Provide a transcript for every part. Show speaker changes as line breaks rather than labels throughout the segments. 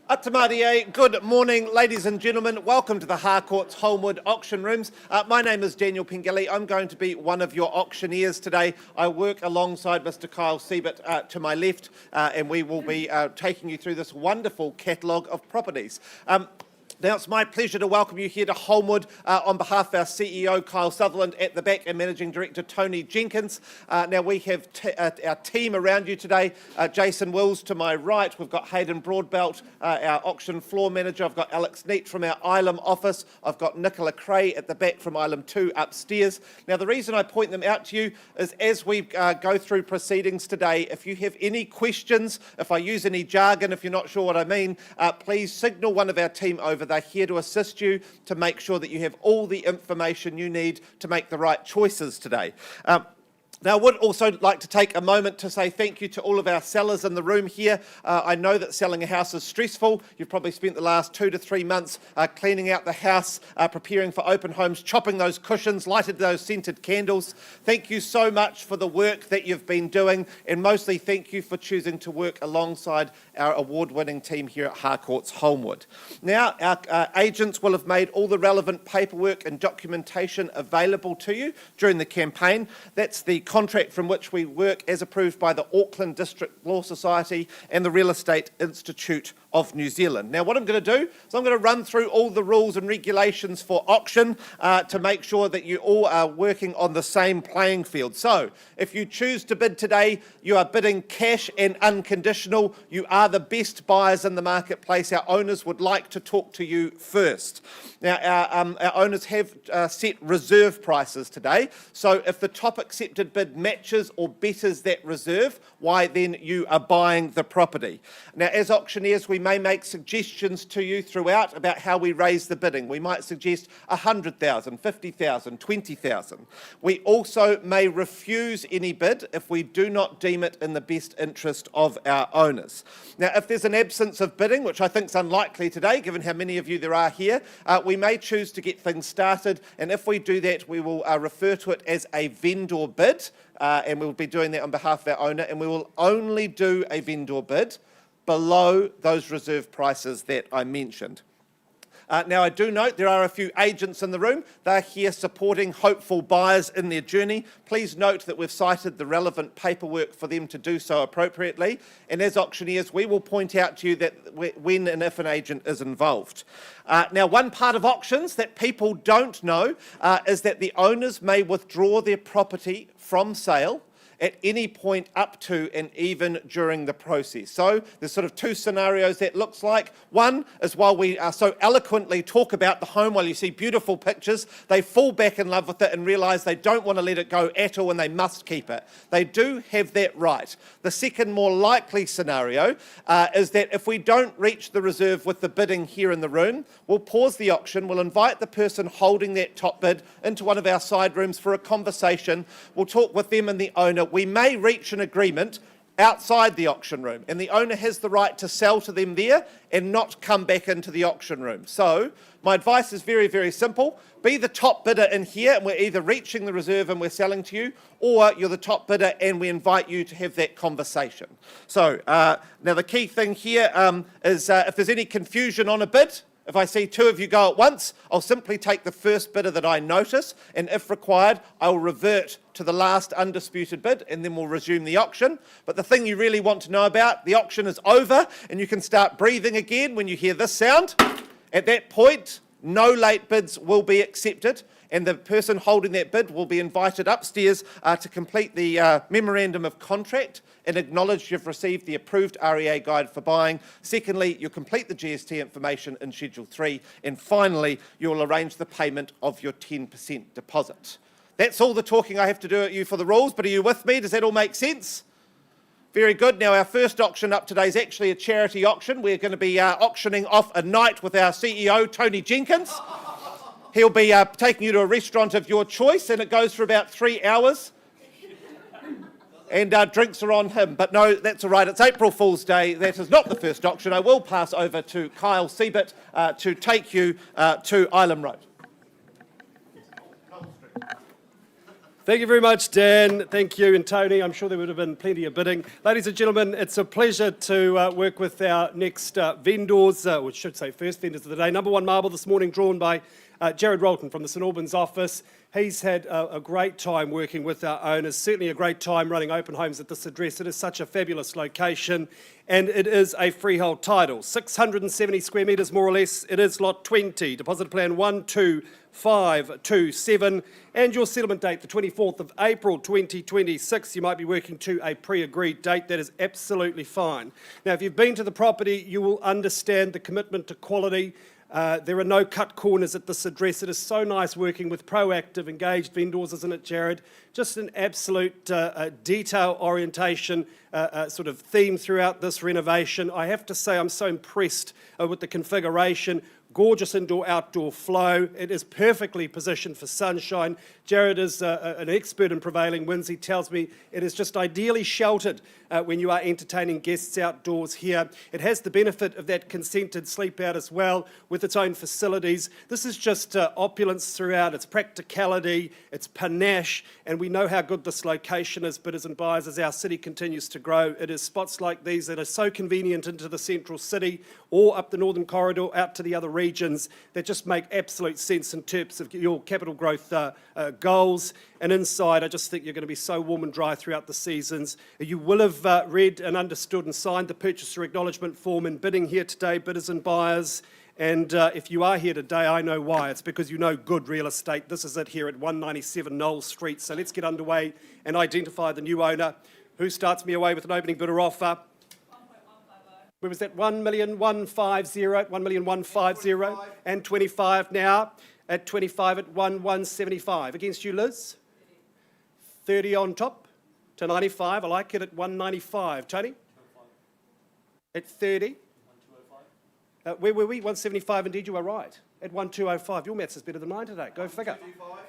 Atamarie, good morning, ladies and gentlemen. Welcome to the Harcourt's Holmwood auction rooms. My name is Daniel Pengelly. I'm going to be one of your auctioneers today. I work alongside Mr. Kyle Siebert to my left, and we will be taking you through this wonderful catalogue of properties. Now, it's my pleasure to welcome you here to Holmwood on behalf of our CEO, Kyle Sutherland, at the back, and Managing Director, Tony Jenkins. Now, we have our team around you today. Jason Wills to my right. We've got Hayden Broadbelt, our auction floor manager. I've got Alex Neat from our Ilam office. I've got Nicola Cray at the back from Ilam 2 upstairs. Now, the reason I point them out to you is as we go through proceedings today, if you have any questions, if I use any jargon, if you're not sure what I mean, please signal one of our team over. They're here to assist you to make sure that you have all the information you need to make the right choices today. Now, I would also like to take a moment to say thank you to all of our sellers in the room here. I know that selling a house is stressful. You've probably spent the last 2 to 3 months cleaning out the house, preparing for open homes, chopping those cushions, lighted those scented candles. Thank you so much for the work that you've been doing, and mostly thank you for choosing to work alongside our award-winning team here at Harcourts Holmwood. Now, our agents will have made all the relevant paperwork and documentation available to you during the campaign. That's the contract from which we work as approved by the Auckland District Law Society and the Real Estate Institute of New Zealand. Now, what I'm going to do is I'm going to run through all the rules and regulations for auction to make sure that you all are working on the same playing field. So, if you choose to bid today, you are bidding cash and unconditional. You are the best buyers in the marketplace. Our owners would like to talk to you first. Now, our owners have set reserve prices today. So, if the top accepted bid matches or betters that reserve, why then you are buying the property. Now, as auctioneers, we may make suggestions to you throughout about how we raise the bidding. We might suggest 100,000, 50,000, 20,000. We also may refuse any bid if we do not deem it in the best interest of our owners. Now, if there's an absence of bidding, which I think is unlikely today, given how many of you there are here, we may choose to get things started, and if we do that, we will refer to it as a vendor bid, and we'll be doing that on behalf of our owner, and we will only do a vendor bid below those reserve prices that I mentioned. Now, I do note there are a few agents in the room. They're here supporting hopeful buyers in their journey. Please note that we've cited the relevant paperwork for them to do so appropriately. And as auctioneers, we will point out to you that when and if an agent is involved. Now, one part of auctions that people don't know is that the owners may withdraw their property from sale at any point up to and even during the process. So there's sort of two scenarios that looks like. One is while we so eloquently talk about the home, while you see beautiful pictures, they fall back in love with it and realise they don't want to let it go at all and they must keep it. They do have that right. The second more likely scenario is that if we don't reach the reserve with the bidding here in the room, we'll pause the auction, we'll invite the person holding that top bid into one of our side rooms for a conversation. We'll talk with them and the owner. We may reach an agreement outside the auction room, and the owner has the right to sell to them there and not come back into the auction room. So my advice is very, very simple. Be the top bidder in here, and we're either reaching the reserve and we're selling to you, or you're the top bidder and we invite you to have that conversation. So now the key thing here is if there's any confusion on a bid, if I see two of you go at once, I'll simply take the first bidder that I notice, and if required, I'll revert to the last undisputed bid, and then we'll resume the auction. But the thing you really want to know about, the auction is over, and you can start breathing again when you hear this sound. At that point, no late bids will be accepted, and the person holding that bid will be invited upstairs to complete the memorandum of contract and acknowledge you've received the approved REA guide for buying. Secondly, you'll complete the GST information in Schedule 3. And finally, you'll arrange the payment of your 10% deposit. That's all the talking I have to do at you for the rules, but are you with me? Does that all make sense? Very good. Now, our first auction up today is actually a charity auction. We're going to be auctioning off a night with our CEO, Tony Jenkins. He'll be taking you to a restaurant of your choice, and it goes for about 3 hours. And drinks are on him. But no, that's all right. It's April Fool's Day. That is not the first auction. I will pass over to Kyle Siebert to take you to Island Road.
Thank you very much, Dan. Thank you, and Tony. I'm sure there would have been plenty of bidding. Ladies and gentlemen, it's a pleasure to work with our next vendors, or should say first vendors of the day. Number one marble this morning drawn by Jared Rolton from the St Albans office. He's had a great time working with our owners, certainly a great time running open homes at this address. It is such a fabulous location, and it is a freehold title. 670 square metres more or less. It is lot 20, deposit plan 12527, and your settlement date, the 24th of April 2026. You might be working to a pre-agreed date. That is absolutely fine. Now, if you've been to the property, you will understand the commitment to quality. There are no cut corners at this address. It is so nice working with proactive, engaged vendors, isn't it, Jared? Just an absolute detail orientation sort of theme throughout this renovation. I have to say I'm so impressed with the configuration. gorgeous indoor-outdoor flow. It is perfectly positioned for sunshine. Jared is an expert in prevailing winds. He tells me it is just ideally sheltered when you are entertaining guests outdoors here. It has the benefit of that consented sleep out as well with its own facilities. This is just opulence throughout. It's practicality, it's panache, and we know how good this location is, bidders and buyers, as our city continues to grow. It is spots like these that are so convenient into the central city or up the northern corridor out to the other regions that just make absolute sense in terms of your capital growth goals. And inside, I just think you're going to be so warm and dry throughout the seasons. You will have read and understood and signed the purchaser acknowledgement form in bidding here today, bidders and buyers. And if you are here today, I know why. It's because you know good real estate. This is it here at 197 Knowles Street. So let's get underway and identify the new owner. Who starts me away with an opening bidder offer? Where was that? 1,150, 1,150, and 25 now. At 25 at 1,175. Against you, Liz? 30 on top to 95. I like it at 195. Tony? At 30? Where were we? 175 indeed, you were right. At 1205. Your maths is better than mine today. Go figure.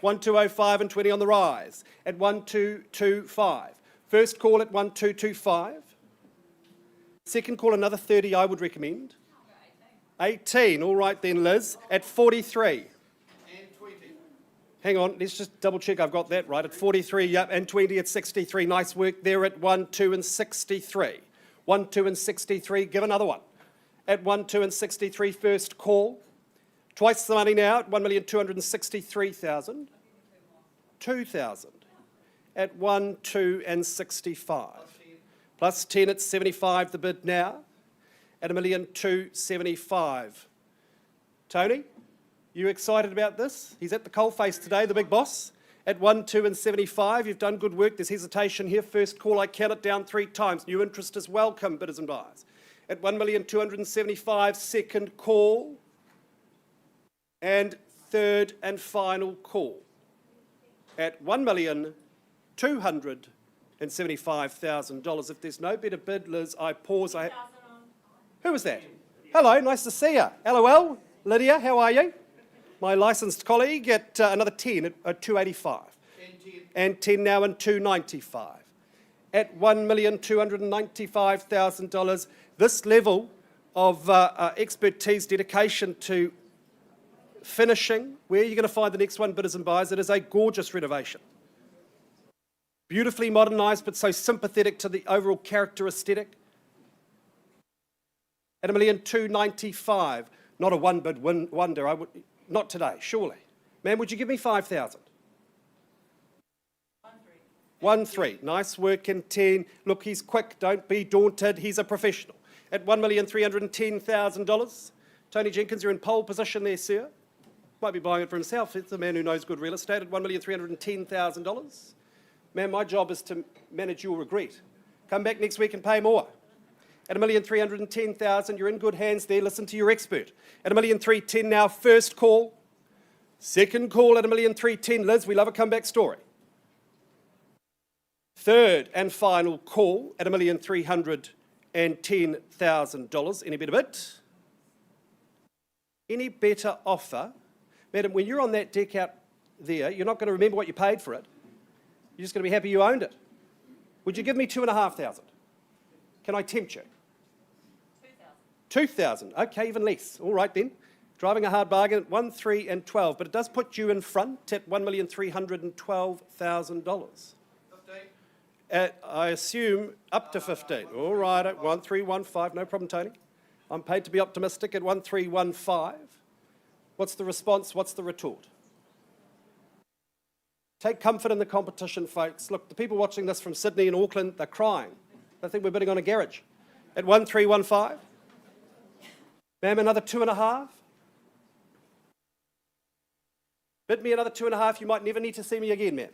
1205 and 20 on the rise. At 1225. First call at 1225. Second call, another 30 I would recommend. 18. All right then, Liz. At 43. Hang on, let's just double check I've got that right. At 43, yep, and 20 at 63. Nice work there at 1, 2 and 63. 1, 2 and 63, give another one. At 1, 2 and 63, first call. Twice the money now at 1,263,000. 2,000. At 1, 2 and 65. Plus 10 at 75, the bid now. At 1,275,000. Tony? You excited about this? He's at the coalface today, the big boss. At 1, 2 and 75, you've done good work. There's hesitation here. First call, I count it down 3 times. New interest is welcome, bidders and buyers. At 1,275,000, second call. And third and final call. At $1,275,000. If there's no better bid, Liz, I pause. Who was that? Hello, nice to see you. LOL, Lydia, how are you? My licensed colleague at another 10 at 285. And 10 now and 295. At $1,295,000. This level of expertise, dedication to finishing, where are you going to find the next one, bidders and buyers? It is a gorgeous renovation. Beautifully modernised, but so sympathetic to the overall character aesthetic. At $1,295,000. Not a one-bid wonder. Not today, surely. Ma'am, would you give me 5,000? 1-3. Nice work in 10. Look, he's quick. Don't be daunted. He's a professional. At $1,310,000. Tony Jenkins, you're in pole position there, sir. Might be buying it for himself. It's a man who knows good real estate. At $1,310,000. Ma'am, my job is to manage your regret. Come back next week and pay more. At $1,310,000, you're in good hands there. Listen to your expert. At $1,310,000 now, first call. Second call at $1,310,000. Liz, we love a comeback story. Third and final call at $1,310,000. Any better bid? Any better offer? Madam, when you're on that deck out there, you're not going to remember what you paid for it. You're just going to be happy you owned it. Would you give me 2,500? Can I tempt you? 2,000. Okay, even less. All right then. Driving a hard bargain at 1, 3 and 12, but it does put you in front at $1,312,000. 15. I assume up to 15. All right, at 1,315. No problem, Tony. I'm paid to be optimistic at 1,315. What's the response? What's the retort? Take comfort in the competition, folks. Look, the people watching this from Sydney and Auckland, they're crying. They think we're bidding on a garage. At 1,315. Ma'am, another 2.5. Bid me another 2.5. You might never need to see me again, ma'am.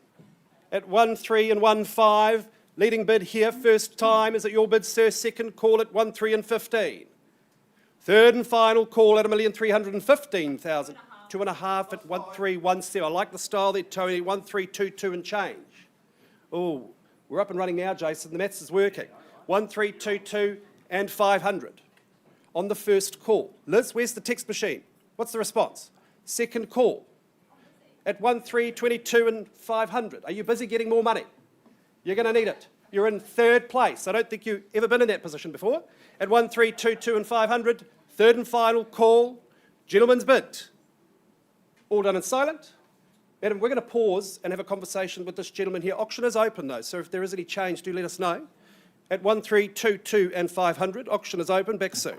At 1,315. Leading bid here, first time. Is it your bid, sir? Second call at 1,315. Third and final call at $1,315,000. 2.5 at 1,317. I like the style there, Tony. 1,322 and change. Oh, we're up and running now, Jason. The maths is working. 1,322 and 500 on the first call. Liz, where's the text machine? What's the response? Second call. At 1, 3, 22 and 500. Are you busy getting more money? You're going to need it. You're in third place. I don't think you've ever been in that position before. At 1, 3, 22 and 500, third and final call, gentleman's bid. All done in silent. Madam, we're going to pause and have a conversation with this gentleman here. Auction is open though, so if there is any change, do let us know. At 1, 3, 22 and 500, auction is open. Back soon.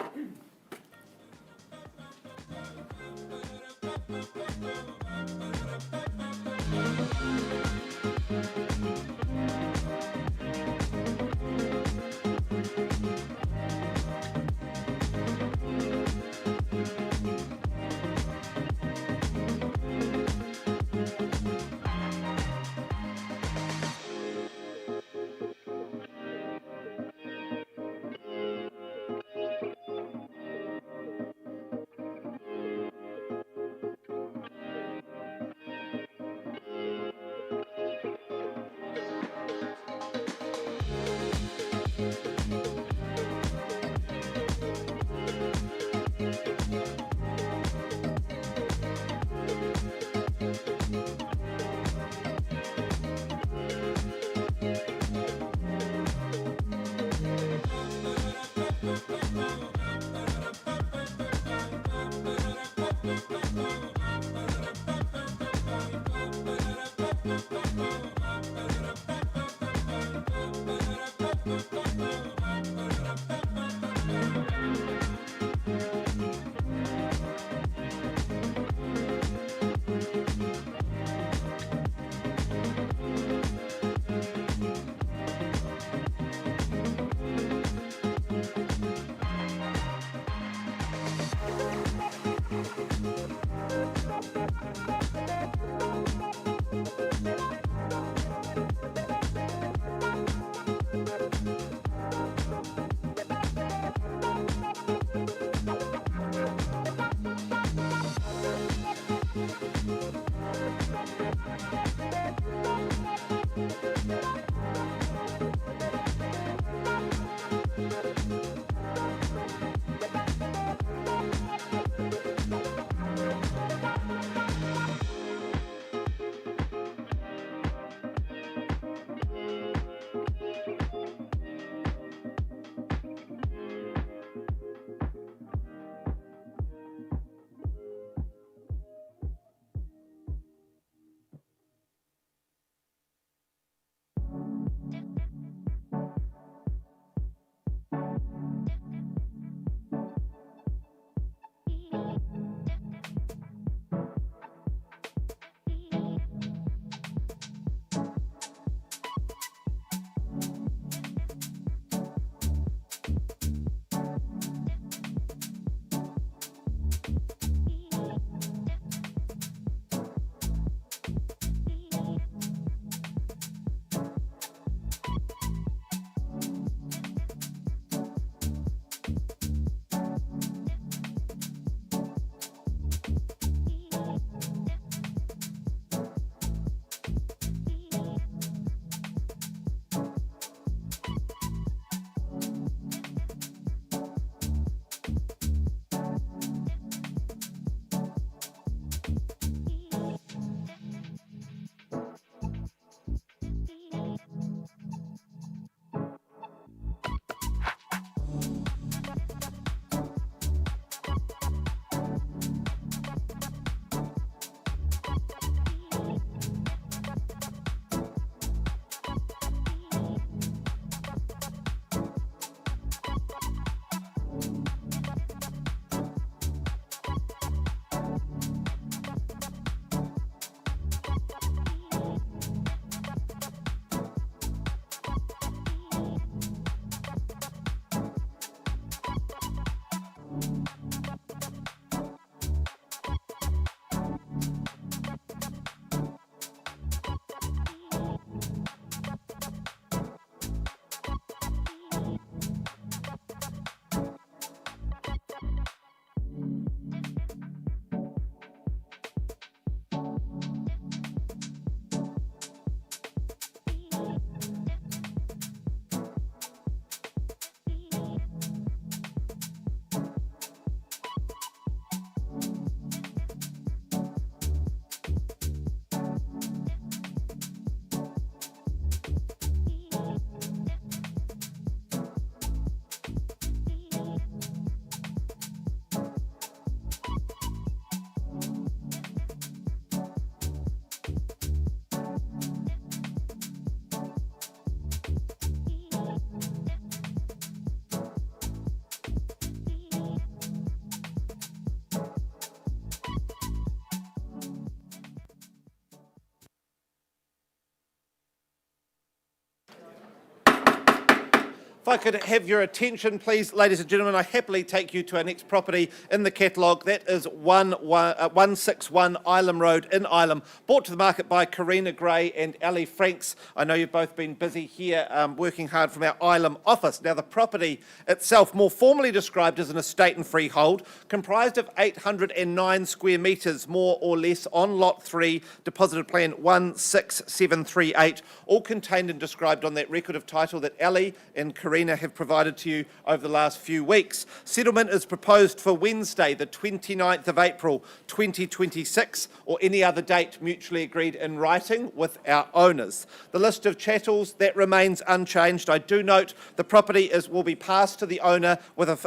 If I could have your attention, please, ladies and gentlemen, I happily take you to our next property in the catalogue. That is 161 Ilam Road in Ilam, brought to the market by Karina Gray and Ali Franks. I know you've both been busy here working hard from our Ilam office. Now, the property itself, more formally described as an estate and freehold, comprised of 809 square metres, more or less, on Lot 3, deposited plan 16738, all contained and described on that record of title that Ali and Karina have provided to you over the last few weeks. Settlement is proposed for Wednesday, the 29th of April 2026, or any other date mutually agreed in writing with our owners. The list of chattels, that remains unchanged. I do note the property will be passed to the owner with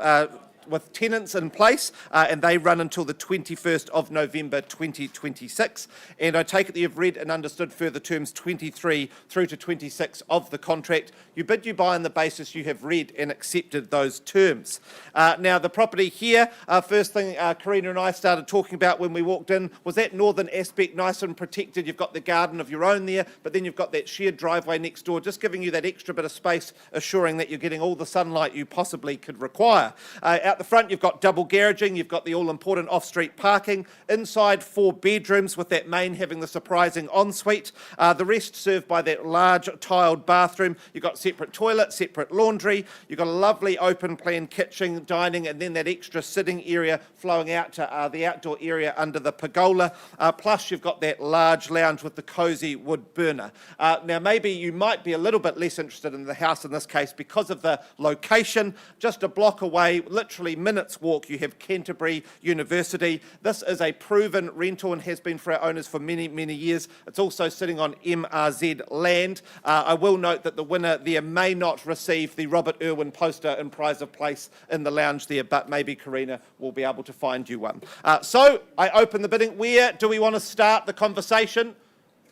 tenants in place, and they run until the 21st of November 2026. And I take it that you've read and understood further terms 23 through to 26 of the contract. You bid, you buy on the basis you have read and accepted those terms. Now, the property here, first thing Karina and I started talking about when we walked in was that northern aspect, nice and protected. You've got the garden of your own there, but then you've got that shared driveway next door, just giving you that extra bit of space, assuring that you're getting all the sunlight you possibly could require. Out the front, you've got double garaging, you've got the all-important off-street parking, inside 4 bedrooms with that main having the surprising ensuite, the rest served by that large tiled bathroom. You've got separate toilet, separate laundry, you've got a lovely open-plan kitchen, dining, and then that extra sitting area flowing out to the outdoor area under the pergola, plus you've got that large lounge with the cosy wood burner. Now, maybe you might be a little bit less interested in the house in this case because of the location. Just a block away, literally minutes walk, you have Canterbury University. This is a proven rental and has been for our owners for many, many years. It's also sitting on MRZ land. I will note that the winner there may not receive the Robert Irwin poster in prize of place in the lounge there, but maybe Karina will be able to find you one. So I open the bidding. Where do we want to start the conversation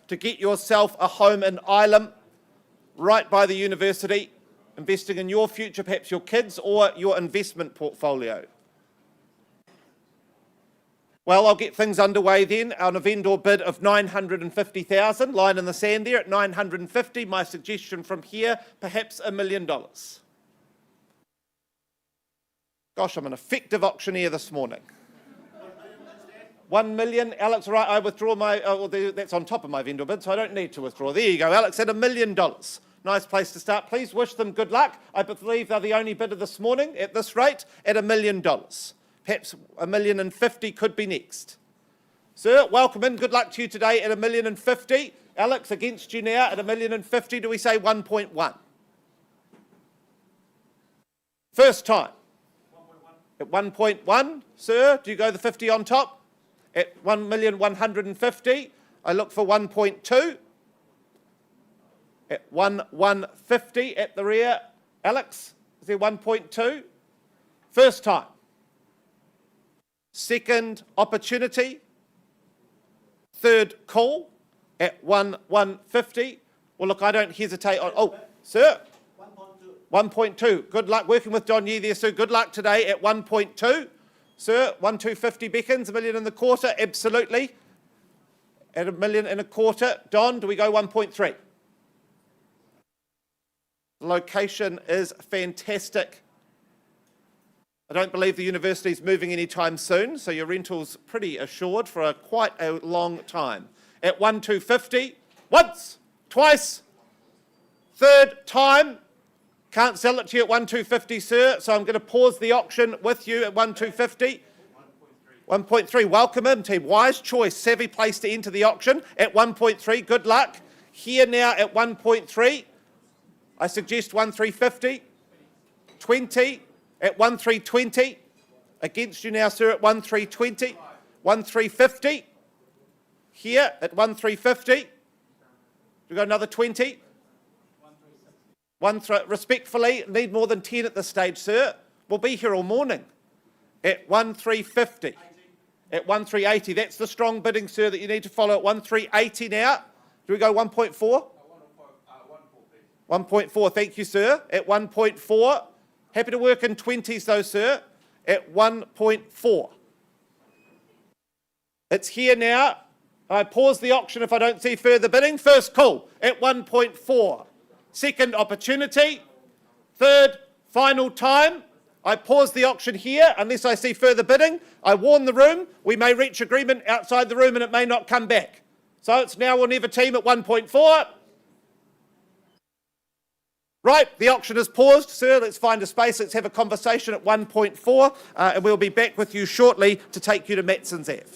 to get yourself a home in Ilam, right by the university, investing in your future, perhaps your kids, or your investment portfolio? Well, I'll get things underway then on a vendor bid of 950,000, line in the sand there at 950. My suggestion from here, perhaps $1 million. Gosh, I'm an effective auctioneer this morning. 1 million, Alex, right, I withdraw my, that's on top of my vendor bid, so I don't need to withdraw. There you go, Alex, at $1 million. Nice place to start. Please wish them good luck. I believe they're the only bidder this morning at this rate at $1 million. Perhaps $1,050,000 could be next. Sir, welcome in. Good luck to you today at $1,050,000. Alex, against you now at $1,050,000. Do we say 1.1? First time. 1.1. At 1.1, sir, do you go the 50 on top? At 1,150,000. I look for 1.2. At 1,150 at the rear. Alex, is there 1.2? First time. Second opportunity. Third call at 1,150. Well, look, I don't hesitate on. Oh, sir. 1.2. Good luck working with Don Yee there, sir. Good luck today at 1.2. Sir, 1,250 beckons, $1 million and a quarter. Absolutely. At $1 million and a quarter. Don, do we go 1.3? The location is fantastic. I don't believe the university is moving anytime soon, so your rental's pretty assured for quite a long time. At 1,250, once, twice, third time. Can't sell it to you at 1,250, sir, so I'm going to pause the auction with you at 1,250. 1.3. Welcome in, team. Wise choice, savvy place to enter the auction at 1.3. Good luck. Here now at 1.3. I suggest 1,350, 20 at 1,320. Against you now, sir, at 1,320, 1,350. Here at 1,350. We got another 20. Respectfully, need more than 10 at this stage, sir. We'll be here all morning. At 1,350. At 1,380. That's the strong bidding, sir, that you need to follow at 1,380 now. Do we go 1.4? 1.4, thank you, sir. At 1.4. Happy to work in 20s, though, sir. At 1.4. It's here now. I pause the auction if I don't see further bidding. First call at 1.4. Second opportunity. third, final time. I pause the auction here unless I see further bidding. I warn the room, we may reach agreement outside the room and it may not come back. So it's now or never team at 1.4. Right, the auction is paused. Sir, let's find a space. Let's have a conversation at 1.4 and we'll be back with you shortly to take you to Matson's Ave.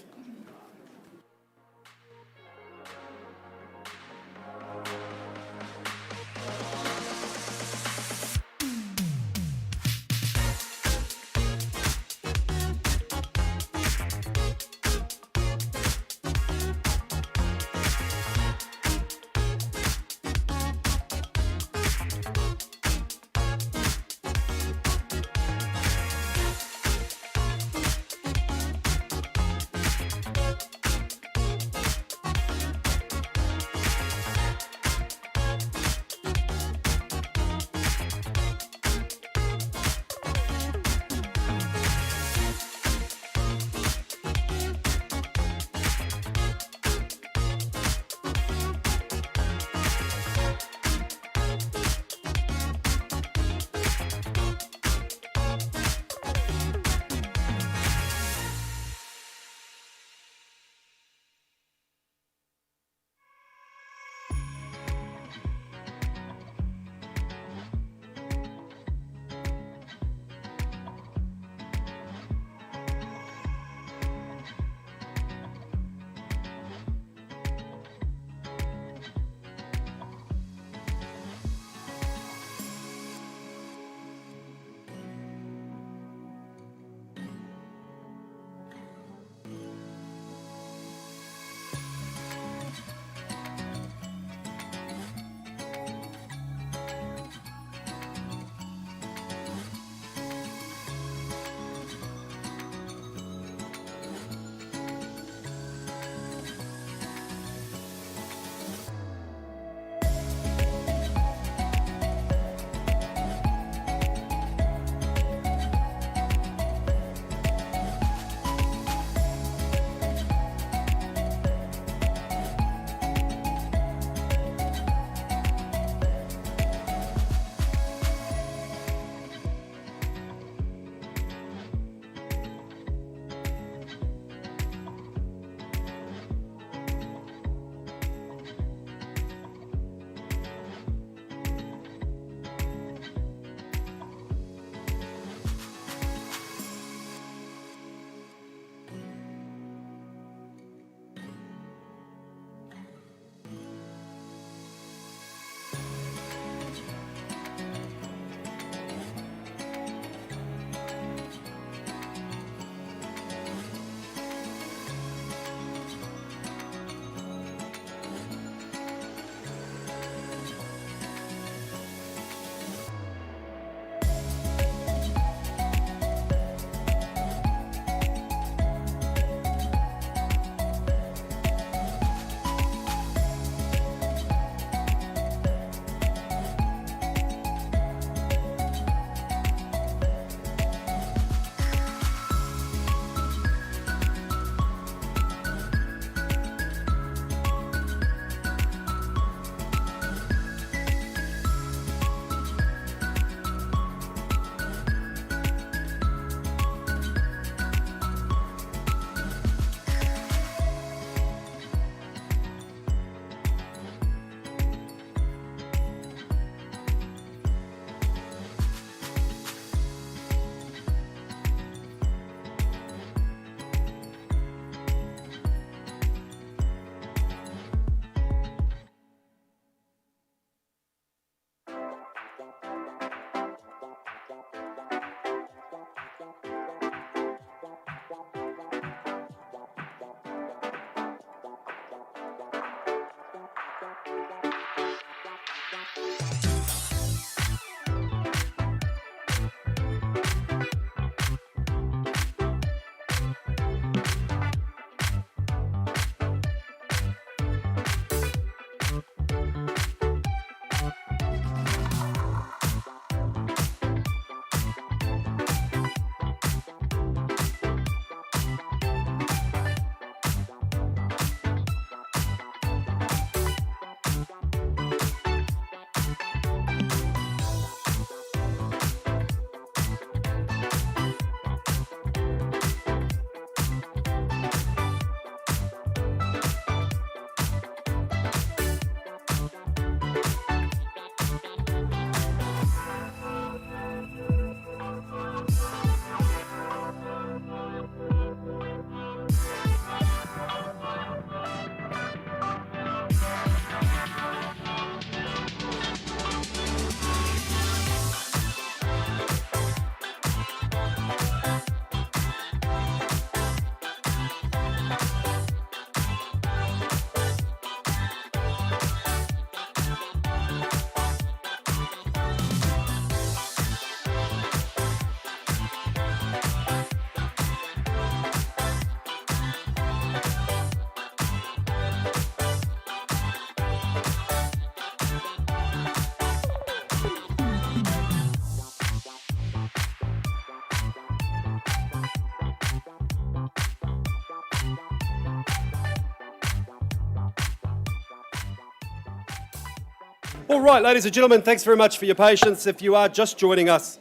All right, ladies and gentlemen, thanks very much for your patience. If you are just joining us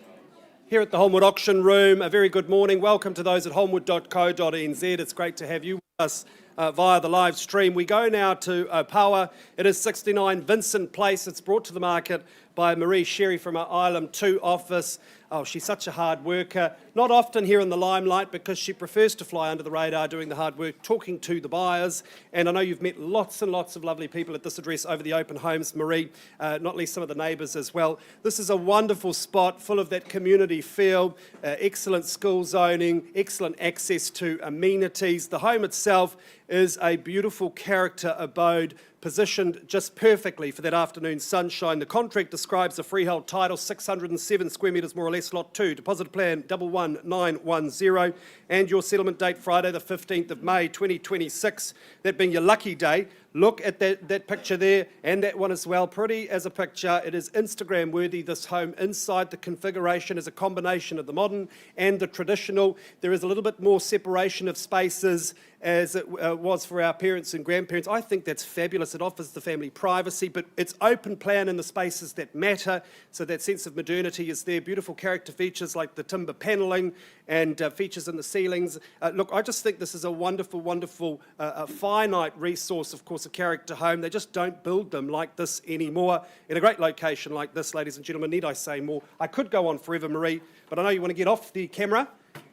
here at the Holmwood Auction Room, a very good morning. Welcome to those at holmwood.co.nz. It's great to have you with us via the live stream. We go now to Opawa. It is 69 Vincent Place. It's brought to the market by Marie Sherry from our Island 2 office. Oh, she's such a hard worker. Not often here in the limelight because she prefers to fly under the radar doing the hard work, talking to the buyers. And I know you've met lots and lots of lovely people at this address over the open homes, Marie, not least some of the neighbours as well. This is a wonderful spot full of that community feel, excellent school zoning, excellent access to amenities. The home itself is a beautiful character abode positioned just perfectly for that afternoon sunshine. The contract describes a freehold title, 607 square metres more or less, lot 2, deposit plan 11910, and your settlement date Friday the 15th of May 2026, that being your lucky day. Look at that picture there and that one as well. Pretty as a picture. It is Instagram worthy, this home. Inside, the configuration is a combination of the modern and the traditional. There is a little bit more separation of spaces as it was for our parents and grandparents. I think that's fabulous. It offers the family privacy, but it's open plan in the spaces that matter, so that sense of modernity is there. Beautiful character features like the timber panelling and features in the ceilings. Look, I just think this is a wonderful, wonderful, finite resource, of course, a character home. They just don't build them like this anymore. In a great location like this, ladies and gentlemen, need I say more? I could go on forever, Marie, but I know you want to get off the camera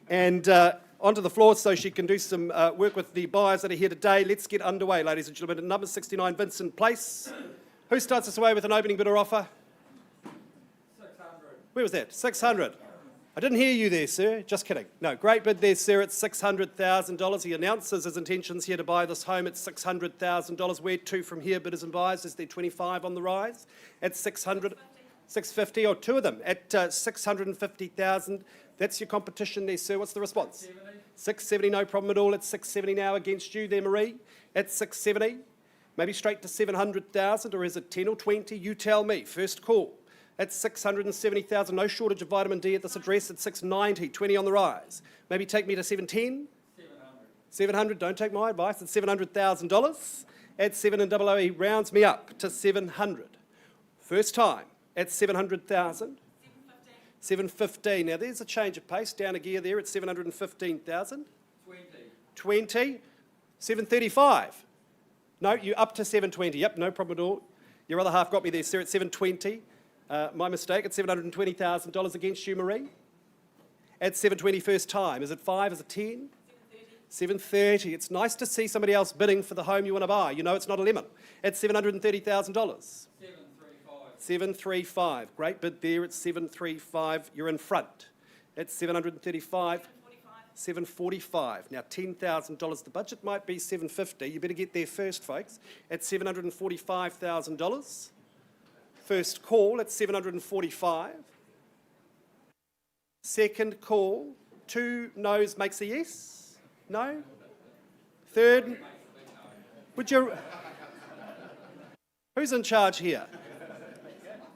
and onto the floor so she can do some work with the buyers that are here today. Let's get underway, ladies and gentlemen, at number 69 Vincent Place. Who starts us away with an opening bid or offer?
600.
Where was that? 600. I didn't hear you there, sir. Just kidding. No, great bid there, sir. It's $600,000. He announces his intentions here to buy this home at $600,000. Where to from here, bidders and buyers? Is there 25 on the rise? At 600, 650, or two of them at 650,000. That's your competition there, sir. What's the response?
670.
670, no problem at all. It's 670 now against you there, Marie. At 670, maybe straight to 700,000, or is it 10 or 20? You tell me. First call. At 670,000, no shortage of vitamin D at this address. At 690, 20 on the rise. Maybe take me to 710.
700.
700, don't take my advice. It's $700,000. At 7 and 00, he rounds me up to 700. First time at 700,000. 715. Now there's a change of pace, down a gear there at 715,000. 20. 735. No, you up to 720. Yep, no problem at all. Your other half got me there, sir, at 720. My mistake, at $720,000 against you, Marie. At 720 first time. Is it 5? Is it 10? 730. It's nice to see somebody else bidding for the home you want to buy. You know it's not a lemon. At $730,000.
735.
735. Great bid there at 735. You're in front. At 735. 745. Now $10,000. The budget might be 750. You better get there first, folks. At $745,000. First call at 745. Second call. 2 no's makes a yes. No. Third. Would you? Who's in charge here?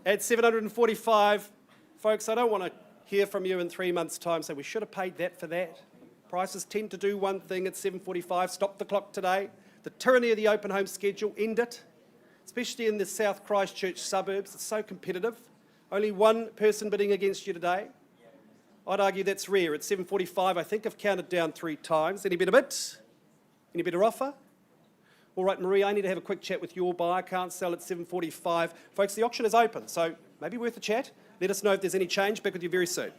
At 745, folks, I don't want to hear from you in 3 months' time, so we should have paid that for that. Prices tend to do one thing at 745. Stop the clock today. The tyranny of the open home schedule, end it. Especially in the South Christchurch suburbs, it's so competitive. Only one person bidding against you today. I'd argue that's rare. At 745, I think I've counted down 3 times. Any better bid? Any better offer? All right, Marie, I need to have a quick chat with your buyer. Can't sell at 745. Folks, the auction is open, so maybe worth a chat. Let us know if there's any change. Back with you very soon.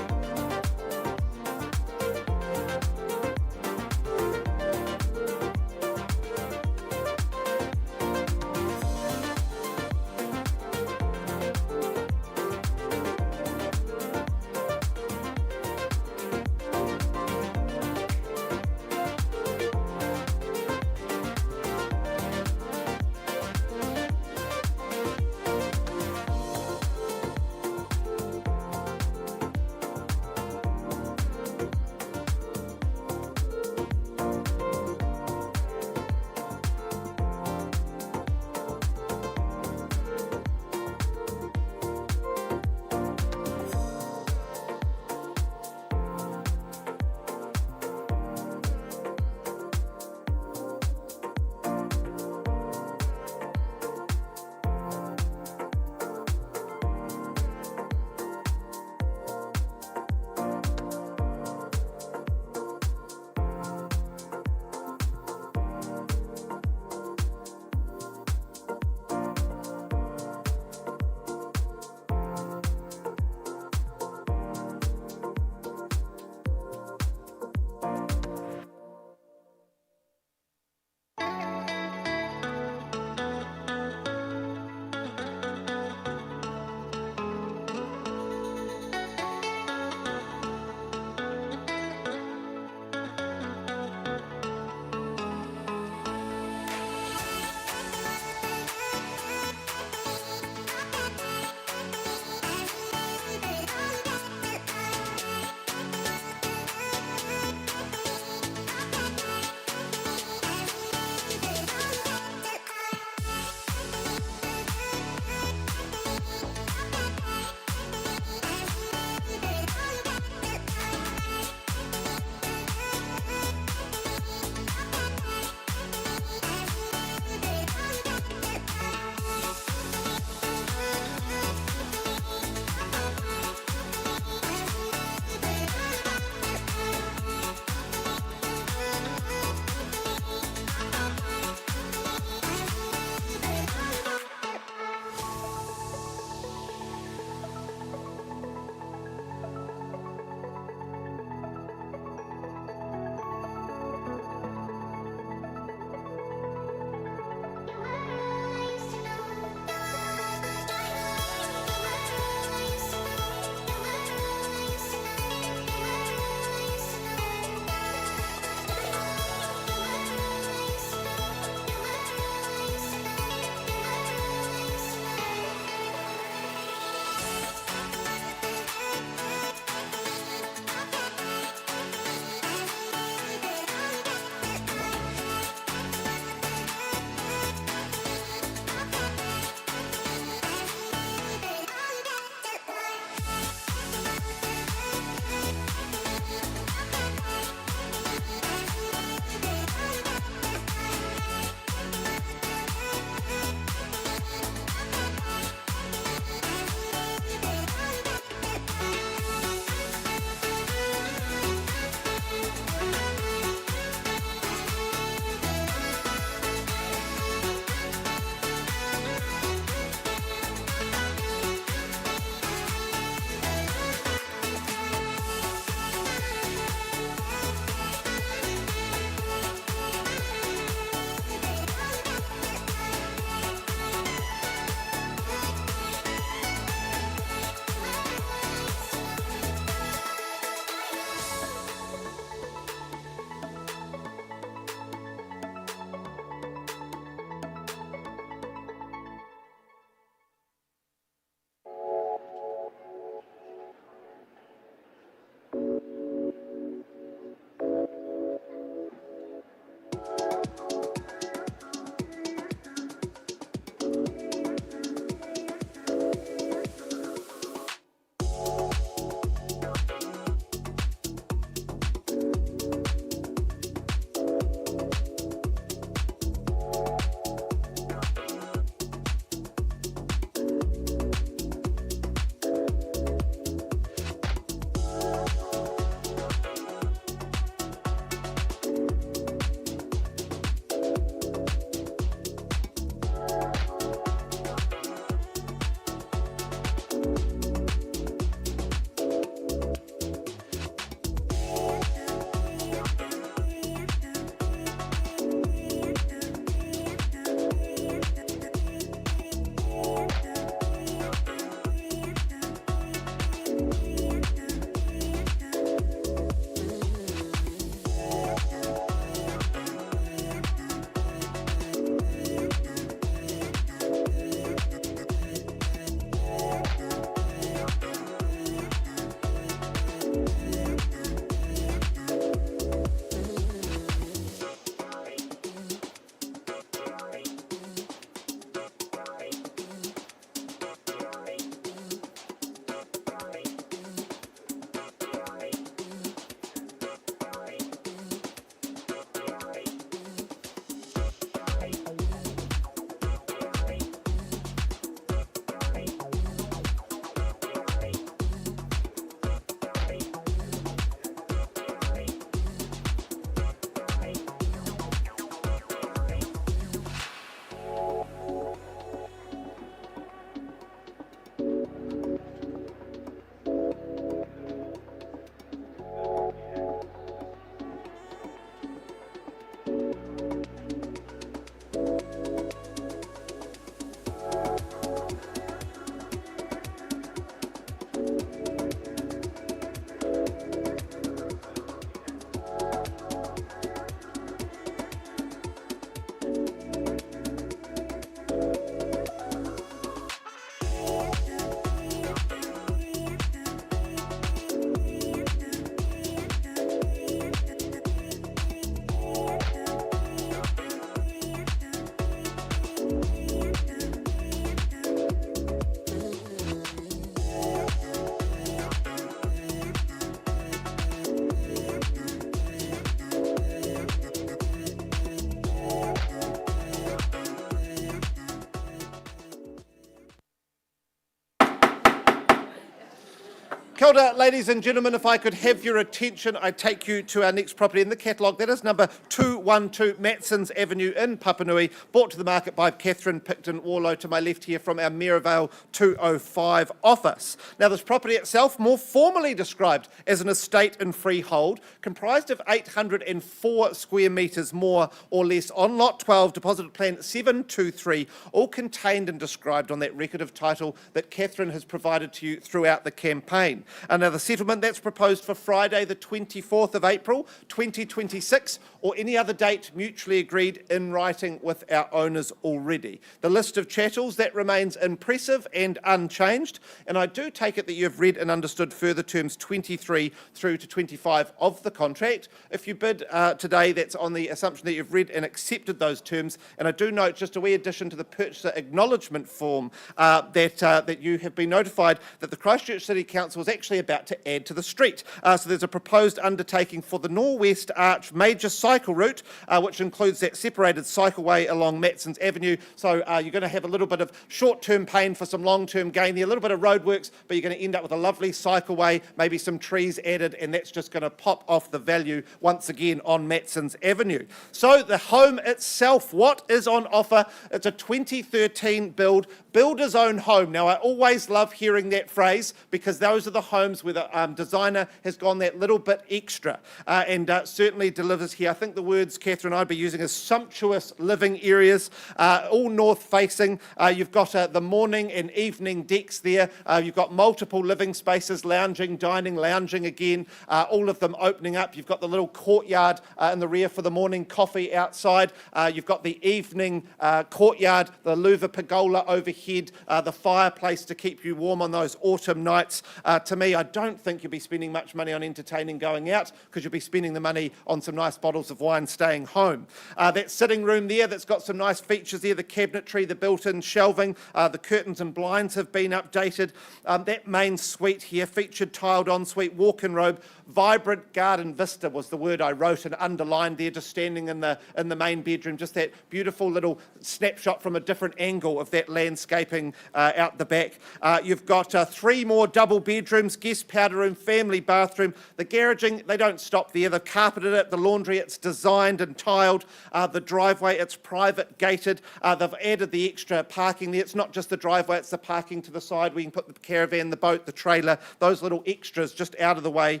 Kia ora, ladies and gentlemen, if I could have your attention, I take you to our next property in the catalogue. That is number 212 Matson's Avenue in Papanui, brought to the market by Catherine Picton-Warlow to my left here from our Mayorvale 205 office. Now, this property itself, more formally described as an estate and freehold, comprised of 804 square metres more or less on Lot 12, Deposit Plan 723, all contained and described on that record of title that Catherine has provided to you throughout the campaign. Now, the settlement that's proposed for Friday, the 24th of April, 2026, or any other date mutually agreed in writing with our owners already. The list of chattels, that remains impressive and unchanged, and I do take it that you have read and understood further terms 23 through to 25 of the contract. If you bid today, that's on the assumption that you've read and accepted those terms, and I do note just a wee addition to the purchaser acknowledgement form that you have been notified that the Christchurch City Council is actually about to add to the street. So there's a proposed undertaking for the Norwest Arch major cycle route, which includes that separated cycleway along Matson's Avenue. So you're going to have a little bit of short-term pain for some long-term gain there, a little bit of roadworks, but you're going to end up with a lovely cycleway, maybe some trees added, and that's just going to pop off the value once again on Matson's Avenue. So the home itself, what is on offer? It's a 2013 build, builder's own home. Now, I always love hearing that phrase because those are the homes where the designer has gone that little bit extra and certainly delivers here. I think the words Catherine I'd be using is sumptuous living areas, all north facing. You've got the morning and evening decks there. You've got multiple living spaces, lounging, dining, lounging again, all of them opening up. You've got the little courtyard in the rear for the morning coffee outside. You've got the evening courtyard, the louver pergola overhead, the fireplace to keep you warm on those autumn nights. To me, I don't think you'll be spending much money on entertaining going out because you'll be spending the money on some nice bottles of wine staying home. That sitting room there that's got some nice features there, the cabinetry, the built-in shelving, the curtains and blinds have been updated. That main suite here featured tiled ensuite, walk-in robe, vibrant garden vista was the word I wrote and underlined there, just standing in the main bedroom, just that beautiful little snapshot from a different angle of that landscaping out the back. You've got 3 more double bedrooms, guest powder room, family bathroom. The garaging, they don't stop there. They've carpeted it, the laundry, it's designed and tiled. The driveway, it's private gated. They've added the extra parking there. It's not just the driveway, it's the parking to the side where you can put the caravan, the boat, the trailer, those little extras just out of the way.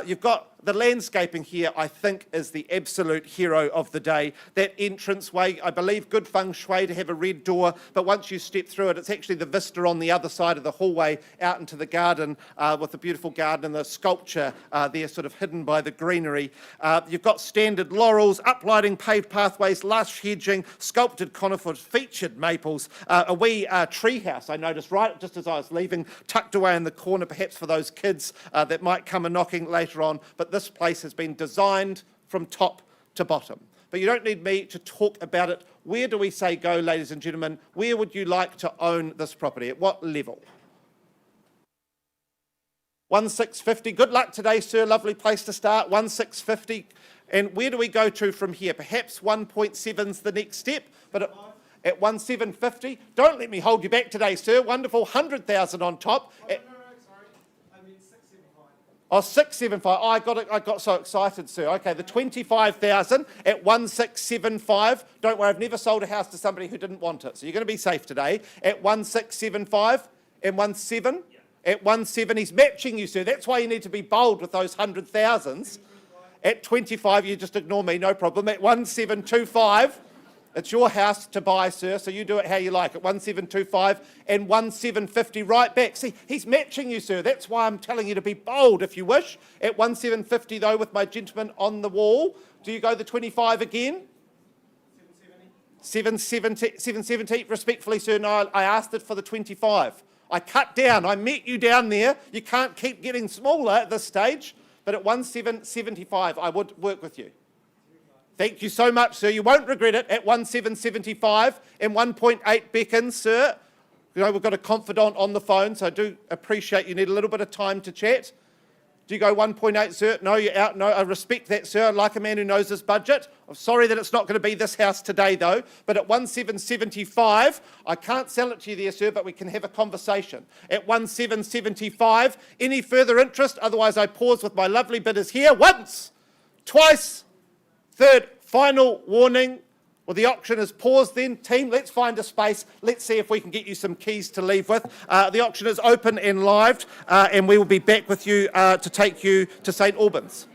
You've got the landscaping here, I think, is the absolute hero of the day. That entranceway, I believe, good feng shui to have a red door, but once you step through it, it's actually the vista on the other side of the hallway out into the garden with the beautiful garden and the sculpture there sort of hidden by the greenery. You've got standard laurels, uplighting, paved pathways, lush hedging, sculpted conifers, featured maples, a wee tree house, I noticed right just as I was leaving, tucked away in the corner, perhaps for those kids that might come a-knocking later on, but this place has been designed from top to bottom. But you don't need me to talk about it. Where do we say go, ladies and gentlemen? Where would you like to own this property? At what level? 1,650. Good luck today, sir. Lovely place to start. 1,650. And where do we go to from here? Perhaps 1.7's the next step, but at 1,750. Don't let me hold you back today, sir. Wonderful. 100,000 on top. Oh, 675. Oh, I got so excited, sir. Okay, the 25,000 at 1,675. Don't worry, I've never sold a house to somebody who didn't want it. So you're going to be safe today. At 1,675 and 1,7. At 1,7, he's matching you, sir. That's why you need to be bold with those 100,000s. At 25, you just ignore me, no problem. At 1,725. It's your house to buy, sir, so you do it how you like. At 1,725 and 1,750 right back. See, he's matching you, sir. That's why I'm telling you to be bold if you wish. At 1,750, though, with my gentleman on the wall. Do you go the 25 again? 770. 770. Respectfully, sir, no, I asked it for the 25. I cut down. I met you down there. You can't keep getting smaller at this stage. But at 1,775, I would work with you. Thank you so much, sir. You won't regret it. At 1,775 and 1.8 beckons, sir. You know, we've got a confidant on the phone, so I do appreciate you need a little bit of time to chat. Do you go 1.8, sir? No, you're out. No, I respect that, sir. I like a man who knows his budget. I'm sorry that it's not going to be this house today, though. But at 1775, I can't sell it to you there, sir, but we can have a conversation. At 1775, any further interest? Otherwise, I pause with my lovely bidders here. Once, twice, third, final warning. Well, the auction is paused then. Team, let's find a space. Let's see if we can get you some keys to leave with. The auction is open and live, and we will be back with you to take you to St Albans.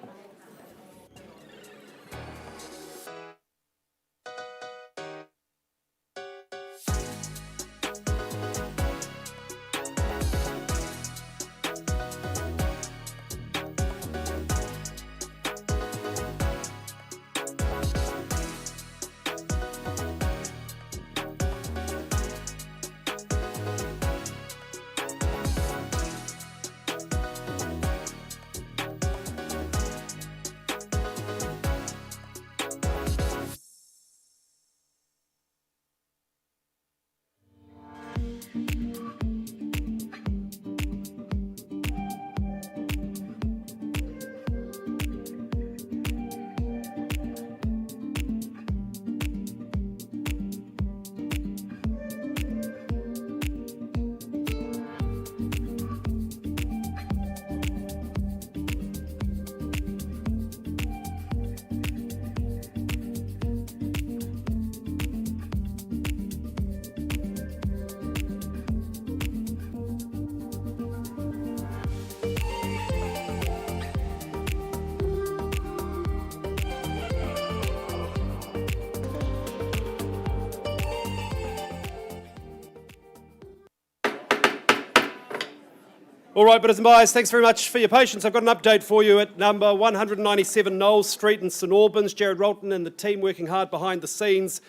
All right, bidders and buyers, thanks very much for your patience. I've got an update for you at number 197 Knowles Street in St Albans. Jared Rolton and the team working hard behind the scenes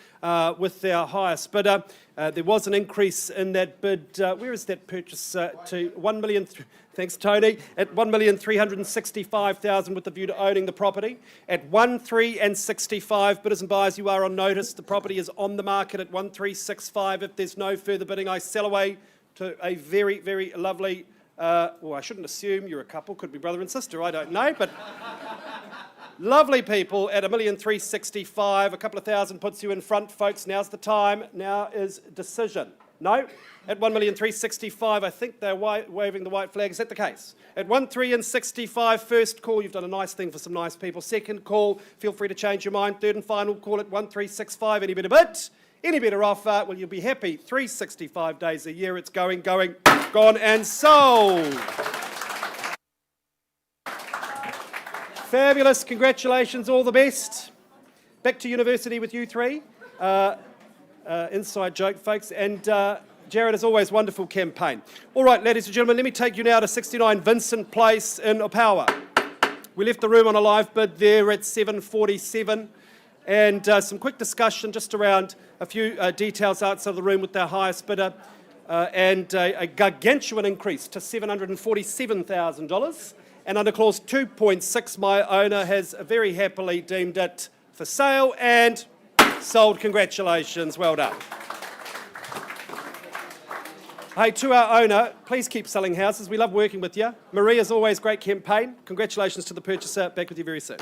with our highest bidder. There was an increase in that bid. Where is that purchase to 1 million? Thanks, Tony. At 1,365,000 with the view to owning the property. At 1,365, bidders and buyers, you are on notice. The property is on the market at 1,365. If there's no further bidding, I sell away to a very, very lovely. Well, I shouldn't assume you're a couple, could be brother and sister, I don't know, but lovely people at 1,365,000, a couple of thousand puts you in front, folks. Now's the time, now is decision. No, at 1,365,000, I think they're waving the white flag. Is that the case? At 1,365,000, first call, you've done a nice thing for some nice people. Second call, feel free to change your mind. Third and final call at 1,365,000, any better bid? Any better offer? Well, you'll be happy. 365 days a year, it's going, gone and sold. Fabulous, congratulations, all the best. Back to university with you three. Inside joke, folks. And Jared, as always, wonderful campaign. All right, ladies and gentlemen, let me take you now to 69 Vincent Place in Opawa. We left the room on a live bid there at 7:47. And some quick discussion just around a few details outside of the room with our highest bidder, and a gargantuan increase to $747,000. And under clause 2.6, my owner has very happily deemed it for sale and sold. Congratulations, well done. Hey, to our owner, please keep selling houses. We love working with you. Marie, as always, great campaign. Congratulations to the purchaser. Back with you very soon.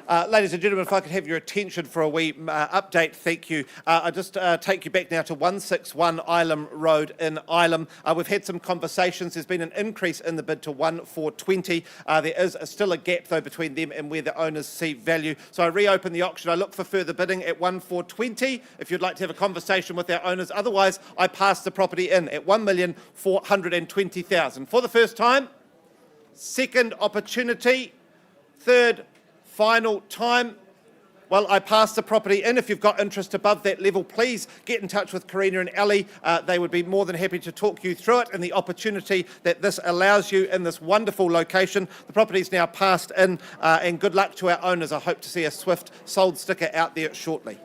Ladies and gentlemen, if I could have your attention for a wee update, thank you. I just take you back now to 161 Ilam Road in Ilam. We've had some conversations. There's been an increase in the bid to 1,420. There is still a gap, though, between them and where the owners see value. So I reopen the auction. I look for further bidding at 1,420 if you'd like to have a conversation with our owners. Otherwise, I pass the property in at 1,420,000. For the first time, second opportunity, third final time. Well, I pass the property in. If you've got interest above that level, please get in touch with Karina and Ali. They would be more than happy to talk you through it and the opportunity that this allows you in this wonderful location. The property is now passed in, and good luck to our owners. I hope to see a swift sold sticker out there shortly.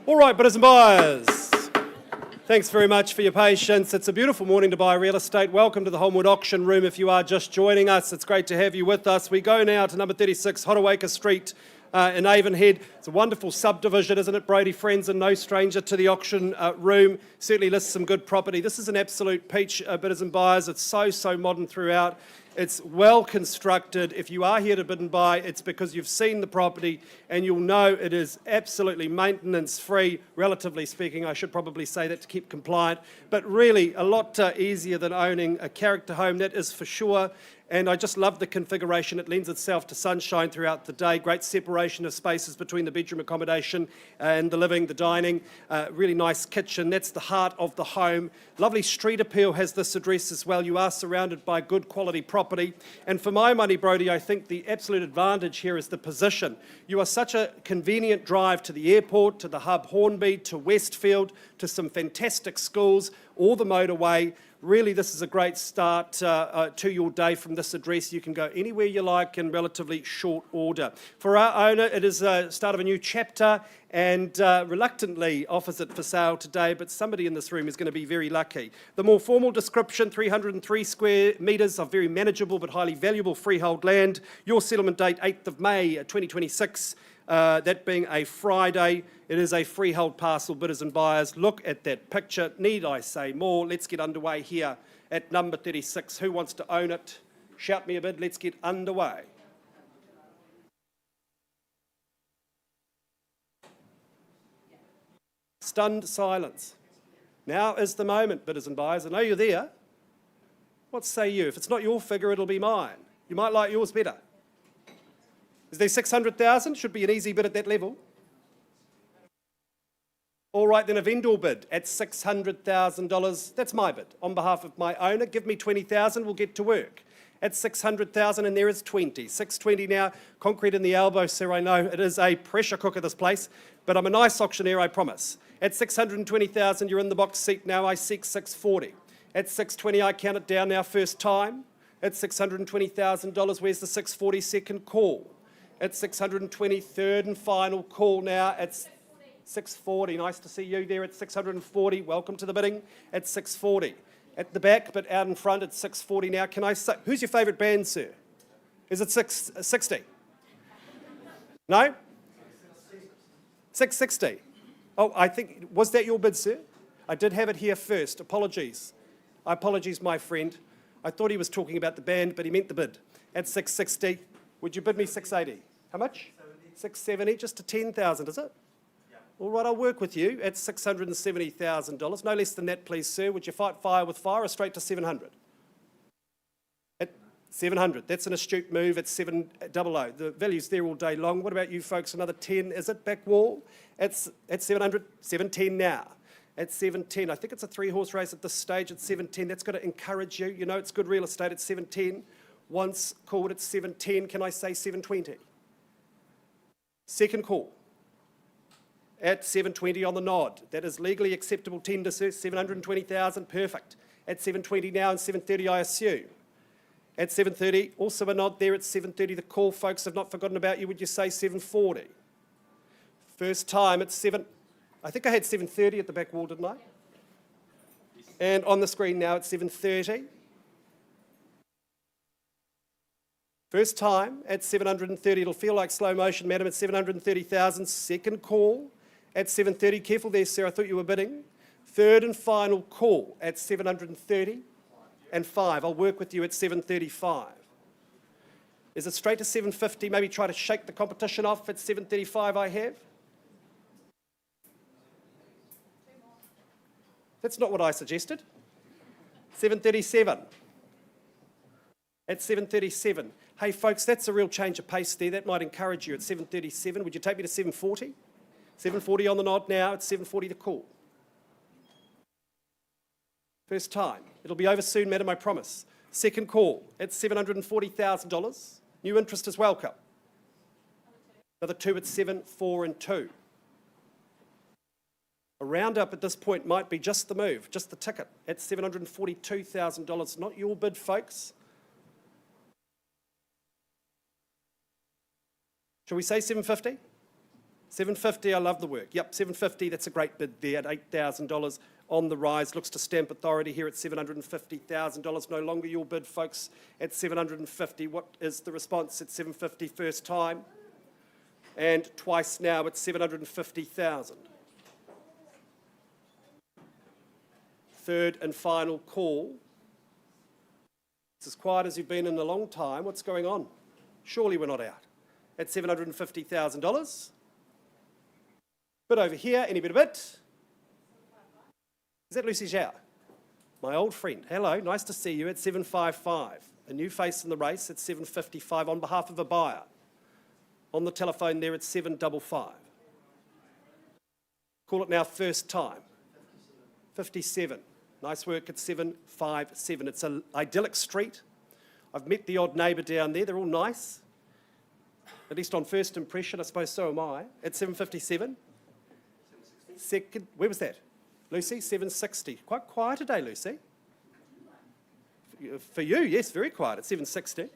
All right, bidders and buyers, thanks very much for your patience. It's a beautiful morning to buy real estate. Welcome to the Holmwood auction room if you are just joining us. It's great to have you with us. We go now to number 36 Horawaka Street in Avonhead. It's a wonderful subdivision, isn't it, Brady friends, and no stranger to the auction room. Certainly lists some good property. This is an absolute peach, bidders and buyers. It's so modern throughout. It's well constructed. If you are here to bid and buy, it's because you've seen the property and you'll know it is absolutely maintenance free, relatively speaking. I should probably say that to keep compliant, but really a lot easier than owning a character home, that is for sure. And I just love the configuration. It lends itself to sunshine throughout the day. Great separation of spaces between the bedroom accommodation and the living, the dining. Really nice kitchen. That's the heart of the home. Lovely street appeal has this address as well. You are surrounded by good quality property. And for my money, Brodie, I think the absolute advantage here is the position. You are such a convenient drive to the airport, to the hub Hornby, to Westfield, to some fantastic schools, or the motorway. Really, this is a great start to your day from this address. You can go anywhere you like in relatively short order. For our owner, it is the start of a new chapter and reluctantly offers it for sale today, but somebody in this room is going to be very lucky. The more formal description, 303 square metres of very manageable but highly valuable freehold land. Your settlement date, 8th of May 2026. That being a Friday. It is a freehold parcel, bidders and buyers. Look at that picture. Need I say more? Let's get underway here at number 36. Who wants to own it? Shout me a bid. Let's get underway. Stunned silence. Now is the moment, bidders and buyers. I know you're there. What say you? If it's not your figure, it'll be mine. You might like yours better. Is there 600,000? Should be an easy bid at that level. All right, then a vendor bid at $600,000. That's my bid on behalf of my owner. Give me 20,000, we'll get to work. At 600,000, and there is 20. 620 now, concrete in the elbow, sir, I know. It is a pressure cooker, this place, but I'm a nice auctioneer, I promise. At 620,000, you're in the box seat now, I seek 640. At 620, I count it down now, first time. At $620,000, where's the 640 second call? At 620, third and final call now. At 640, nice to see you there at 640. Welcome to the bidding at 640. At the back, but out in front at 640 now. Can I say, who's your favourite band, sir? Is it 660? No? 660. Oh, I think, was that your bid, sir? I did have it here first. Apologies. Apologies, my friend. I thought he was talking about the band, but he meant the bid. At 660, would you bid me 680? How much? 670, just to 10,000, is it? All right, I'll work with you at $670,000. No less than that, please, sir. Would you fight fire with fire or straight to 700? At 700, that's an astute move at 700. The value's there all day long. What about you folks? Another 10, is it? Back wall? At 700, 710 now. At 710, I think it's a 3-horse race at this stage at 710. That's got to encourage you. You know it's good real estate at 710. Once called at 710, can I say 720? Second call. At 720 on the nod. That is legally acceptable tender, sir. 720,000, perfect. At 720 now and 730, I assume. At 730, also a nod there at 730. The call, folks, have not forgotten about you. Would you say 740? First time at 7. I think I had 730 at the back wall, didn't I? And on the screen now at 730. First time at 730. It'll feel like slow motion, madam, at 730,000. Second call. At 730, careful there, sir, I thought you were bidding. Third and final call at 730 and 5. I'll work with you at 735. Is it straight to 750? Maybe try to shake the competition off at 735 I have? That's not what I suggested. 737. At 737. Hey, folks, that's a real change of pace there. That might encourage you at 737. Would you take me to 740? 740 on the nod now, it's 740 the call. First time. It'll be over soon, madam, I promise. Second call, it's $740,000. New interest is welcome. Another 2 at 7, 4 and 2. A roundup at this point might be just the move, just the ticket at $742,000. Not your bid, folks. Shall we say 750? 750, I love the work. Yep, 750, that's a great bid there at $8,000 on the rise. Looks to stamp authority here at $750,000. No longer your bid, folks, at 750. What is the response at 750 first time? And twice now at 750,000. Third and final call. It's as quiet as you've been in a long time. What's going on? Surely we're not out. At $750,000. Bit over here, any bit of it? Is that Lucy Zhao? My old friend. Hello, nice to see you at 755. A new face in the race at 755 on behalf of a buyer. On the telephone there at 755. Call it now first time. 57. Nice work at 757. It's an idyllic street. I've met the odd neighbour down there. They're all nice. At least on first impression, I suppose so am I. At 757. Second, where was that? Lucy, 760. Quite quiet today, Lucy. For you, yes, very quiet at 760.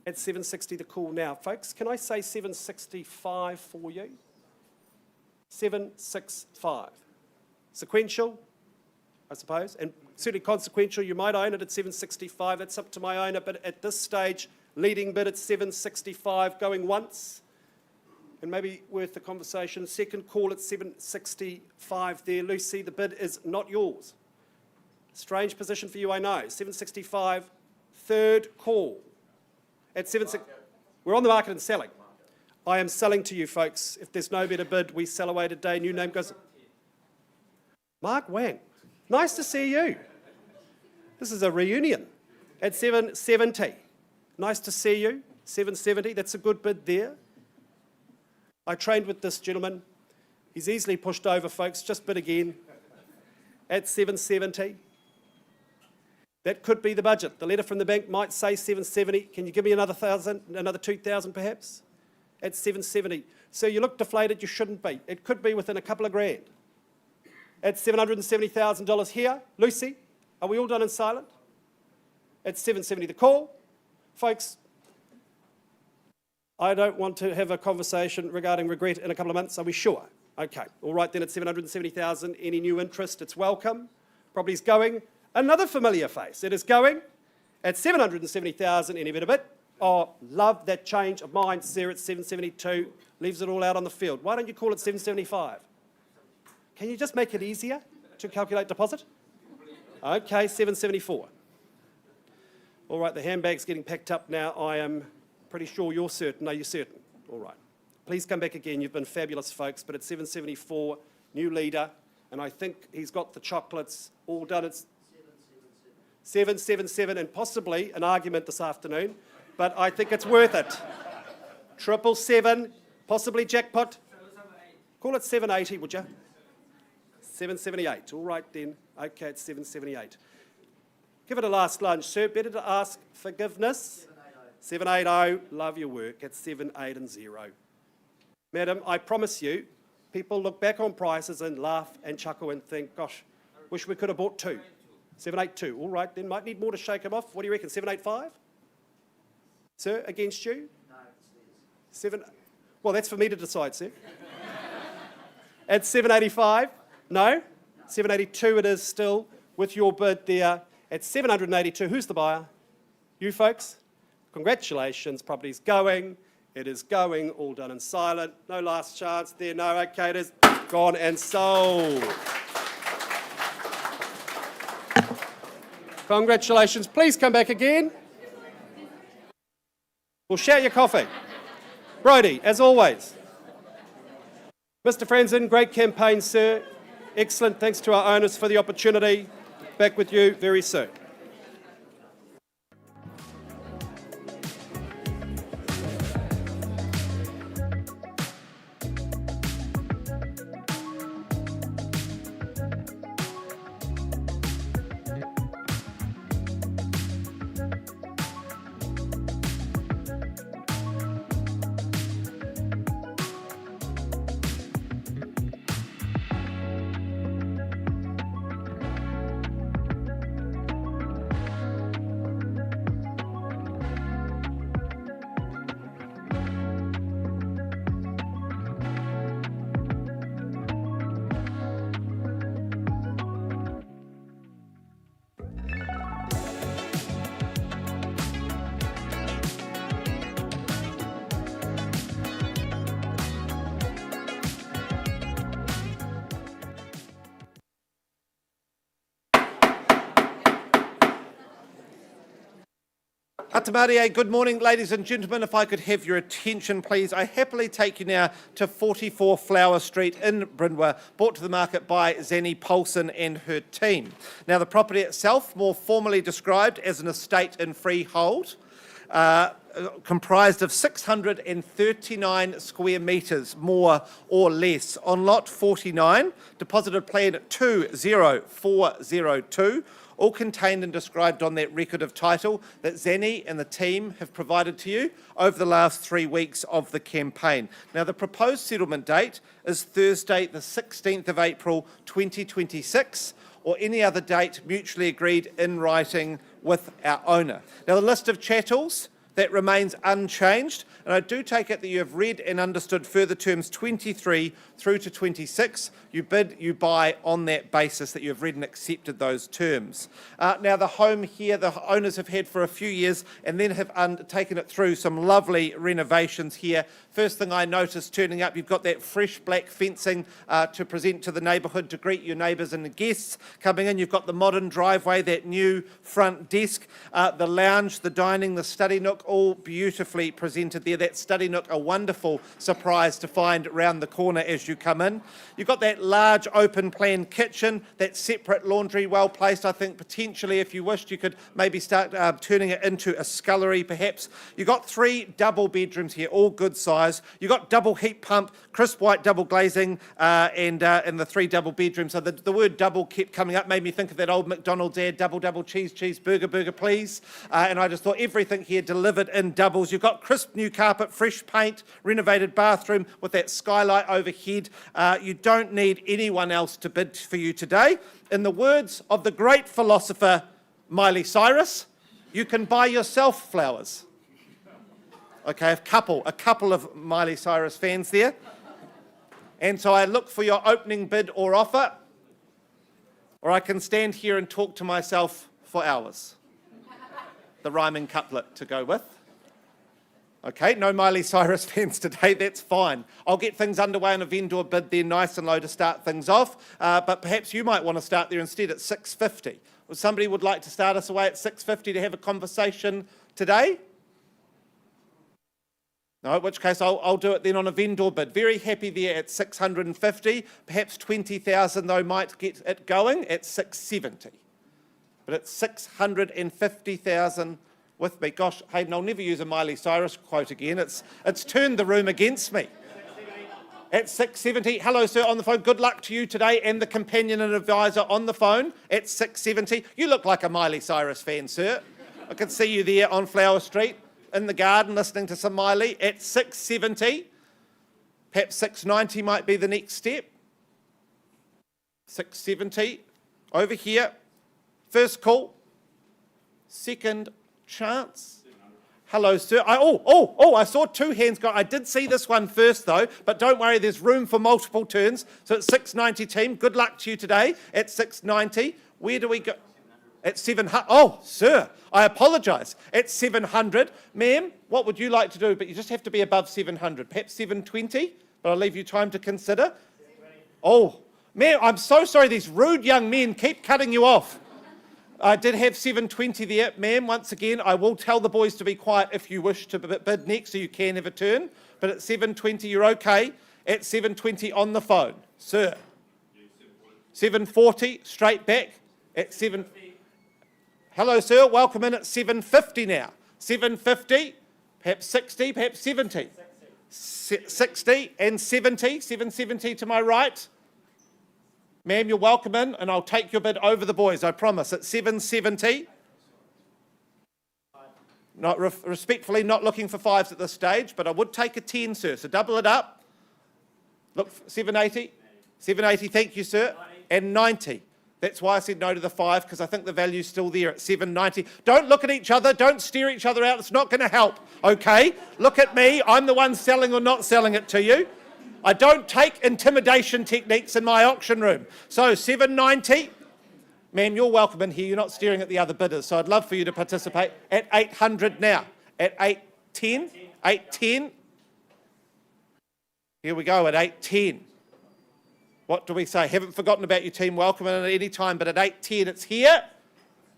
At 760, the call now. Folks, can I say 765 for you? 765. Sequential, I suppose, and certainly consequential. You might own it at 765. That's up to my owner, but at this stage, leading bid at 765, going once. And maybe worth the conversation. Second call at 765 there. Lucy, the bid is not yours. Strange position for you, I know. 765, third call. At 760, we're on the market and selling. I am selling to you, folks. If there's no better bid, we sell away today. New name goes... Mark Wang. Nice to see you. This is a reunion. At 770. Nice to see you. 770, that's a good bid there. I trained with this gentleman He's easily pushed over, folks. Just bid again. At 770. That could be the budget. The letter from the bank might say 770. Can you give me another 1,000, another 2,000 perhaps? At 770. So you look deflated, you shouldn't be. It could be within a couple of grand. At $770,000 here, Lucy, are we all done in silent? At 770 the call. Folks, I don't want to have a conversation regarding regret in a couple of months. Are we sure? Okay, all right then, at 770,000, any new interest, it's welcome. Property's going. Another familiar face. It is going at 770,000, any bit of it. Oh, love that change of mind, Sarah, at 772. Leaves it all out on the field. Why don't you call it 775? Can you just make it easier to calculate deposit? Okay, 774. All right, the handbag's getting packed up now. I am pretty sure you're certain. Are you certain? All right. Please come back again. You've been fabulous, folks. But at 774, new leader, and I think he's got the chocolates all done. It's 777, and possibly an argument this afternoon, but I think it's worth it. 777, possibly jackpot. Call it 780, would you? 778. All right then. Okay, it's 778. Give it a last lunge, sir. Better to ask forgiveness. 780. Love your work at 780. Madam, I promise you, people look back on prices and laugh and chuckle and think, gosh, wish we could have bought two. 782. All right, then might need more to shake him off. What do you reckon? 785? Sir, against you? No, it's 7. Well, that's for me to decide, sir. At 785? No? 782 it is still with your bid there. At 782, who's the buyer? You folks? Congratulations, property's going. It is going, all done in silent. No last chance there, no, okay, it is gone and sold. Congratulations. Please come back again. We'll share your coffee. Brodie, as always. Mr. Franzen, great campaign, sir. Excellent. Thanks to our owners for the opportunity. Back with you very soon.
Atamarie, good morning, ladies and gentlemen. If I could have your attention, please. I happily take you now to 44 Flower Street in Brindwa, brought to the market by Zanny Paulson and her team. Now, the property itself, more formally described as an estate in freehold, comprised of 639 square metres, more or less. On lot 49, deposited plan 20402, all contained and described on that record of title that Zanny and the team have provided to you over the last 3 weeks of the campaign. Now, the proposed settlement date is Thursday, the 16th of April 2026, or any other date mutually agreed in writing with our owner. Now, the list of chattels, that remains unchanged, and I do take it that you have read and understood further terms 23 through to 26. You bid, you buy on that basis that you have read and accepted those terms. Now, the home here, the owners have had for a few years and then have taken it through some lovely renovations here. First thing I noticed turning up, you've got that fresh black fencing to present to the neighbourhood, to greet your neighbours and the guests coming in. You've got the modern driveway, that new front desk, the lounge, the dining, the study nook, nook, all beautifully presented there. That study nook, a wonderful surprise to find round the corner as you come in. You've got that large open plan kitchen, that separate laundry, well placed. I think potentially if you wished you could maybe start turning it into a scullery perhaps. You've got 3 double bedrooms here, all good size. You've got double heat pump, crisp white double glazing and the 3 double bedrooms. So the word double kept coming up, made me think of that old McDonald's ad, double cheese, burger please. And I just thought everything here delivered in doubles. You've got crisp new carpet, fresh paint, renovated bathroom with that skylight overhead. You don't need anyone else to bid for you today. In the words of the great philosopher Miley Cyrus, you can buy yourself flowers. Okay, a couple of Miley Cyrus fans there. And so I look for your opening bid or offer, or I can stand here and talk to myself for hours. The rhyming couplet to go with. Okay, no Miley Cyrus fans today, that's fine. I'll get things underway on a vendor bid there, nice and low to start things off, but perhaps you might want to start there instead at $650. Or somebody would like to start us away at $650 to have a conversation today? No, in which case I'll do it then on a vendor bid. Very happy there at $650. Perhaps $20,000 though might get it going at $670. But it's $650,000 with me. Gosh, Hayden, I'll never use a Miley Cyrus quote again. It's turned the room against me. At $670. Hello, sir, on the phone. Good luck to you today and the companion and advisor on the phone at $670. You look like a Miley Cyrus fan, sir. I can see you there on Flower Street in the garden listening to some Miley at $670. Perhaps $690 might be the next step. $670 over here. First call. Second chance. Hello, sir. I saw 2 hands go. I did see this one first, though, but don't worry, there's room for multiple turns. So it's $690, team. Good luck to you today at $690. Where do we go? At $700. Oh, sir, I apologise. At $700. Ma'am, what would you like to do? But you just have to be above $700. Perhaps $720, but I'll leave you time to consider. Oh, ma'am, I'm so sorry. These rude young men keep cutting you off. I did have $720 there. Ma'am, once again, I will tell the boys to be quiet if you wish to bid next, so you can have a turn. But at $720, you're okay. At $720 on the phone. Sir. $740, straight back. At $7... Hello, sir. Welcome in at $750 now. $750, perhaps $60, perhaps $70. $60 and $70. $770 to my right. Ma'am, you're welcome in, and I'll take your bid over the boys, I promise. At $770. Respectfully, not looking for 5s at this stage, but I would take a 10, sir. So double it up. Look, $780. $780, thank you, sir. And $90. That's why I said no to the 5, because I think the value's still there at $790. Don't look at each other. Don't stare each other out. It's not going to help, okay? Look at me. I'm the one selling or not selling it to you. I don't take intimidation techniques in my auction room. So $790. Ma'am, you're welcome in here. You're not staring at the other bidders, so I'd love for you to participate. At $800 now. At $810. $810. Here we go at $810. What do we say? Haven't forgotten about your team. Welcome in at any time, but at $810 it's here.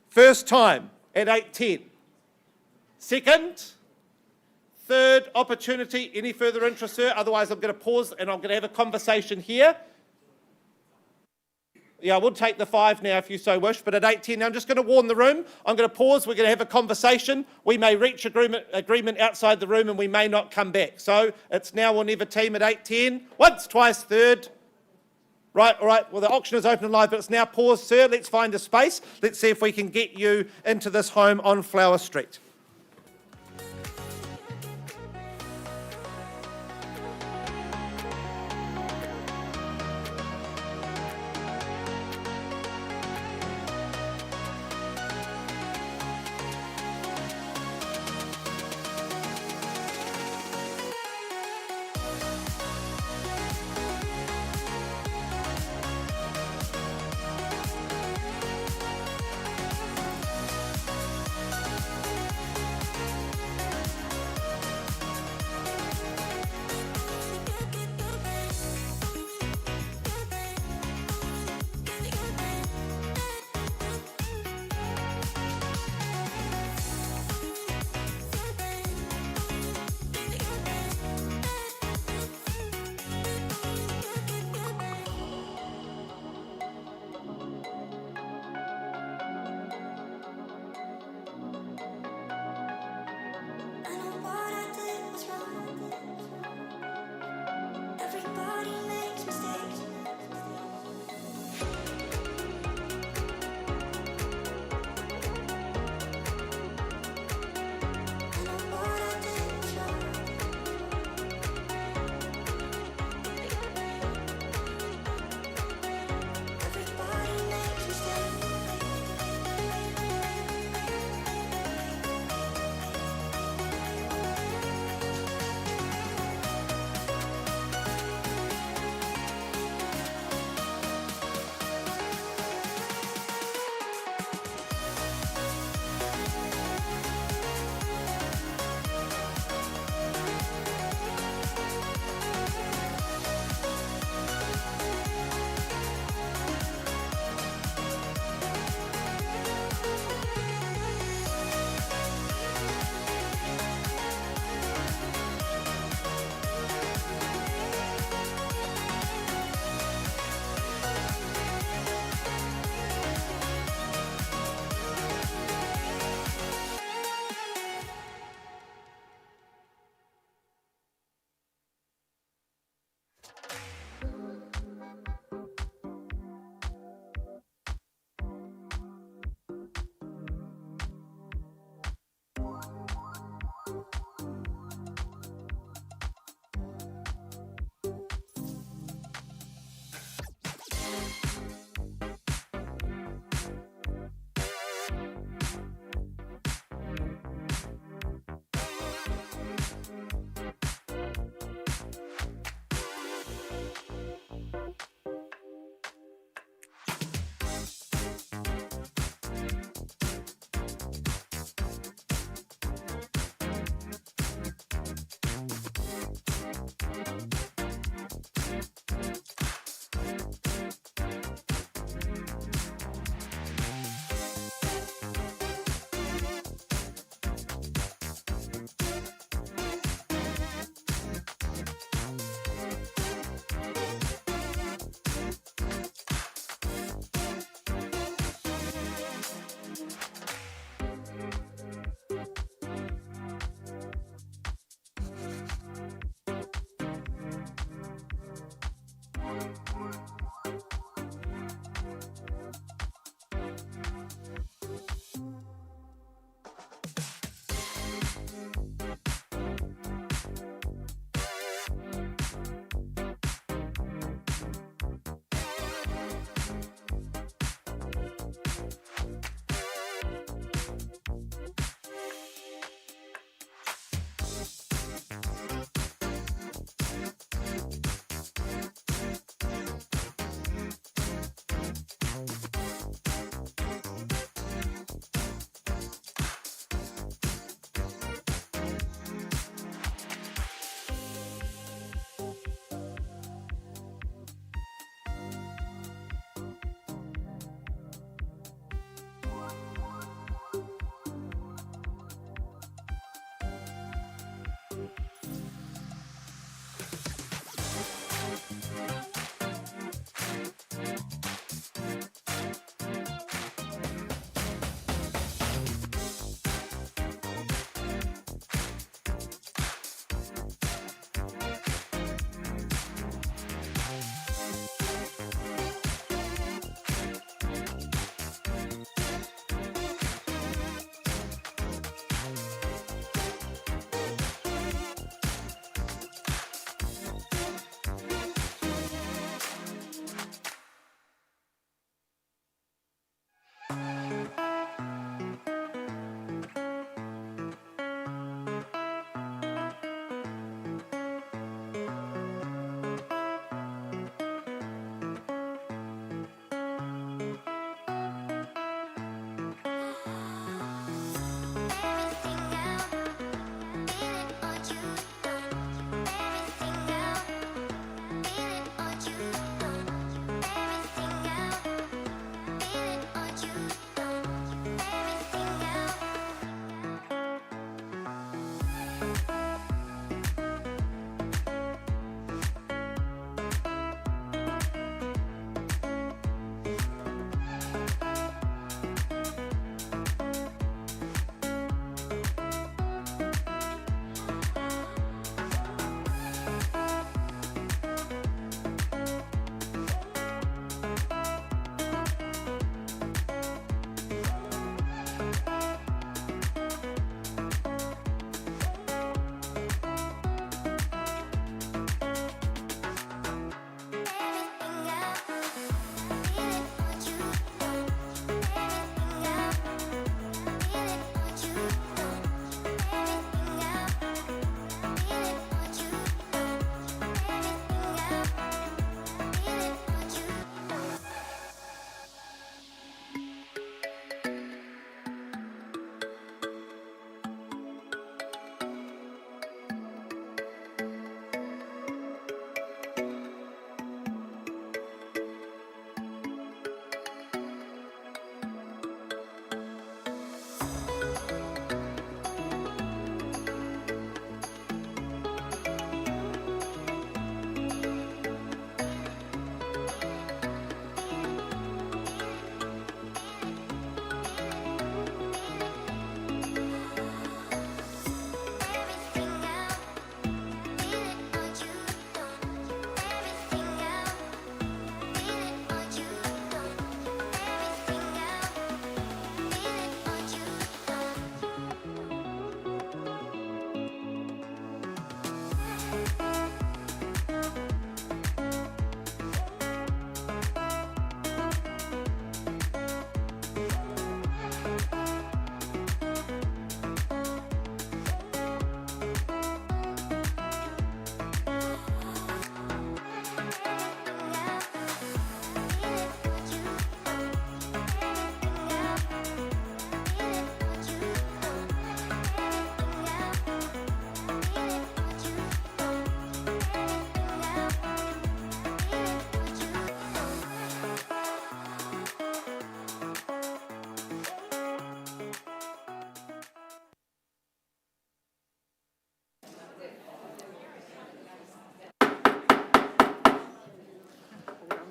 First time at $810. Second. Third opportunity. Any further interest, sir? Otherwise, I'm going to pause and I'm going to have a conversation here. Yeah, I would take the 5 now if you so wish, but at $810, I'm just going to warn the room. I'm going to pause. We're going to have a conversation. We may reach agreement outside the room and we may not come back. So it's now or never team at $810. Once, twice, third. Right, all right. Well, the auction is open and live, but it's now paused, sir. Let's find a space. Let's see if we can get you into this home on Flower Street.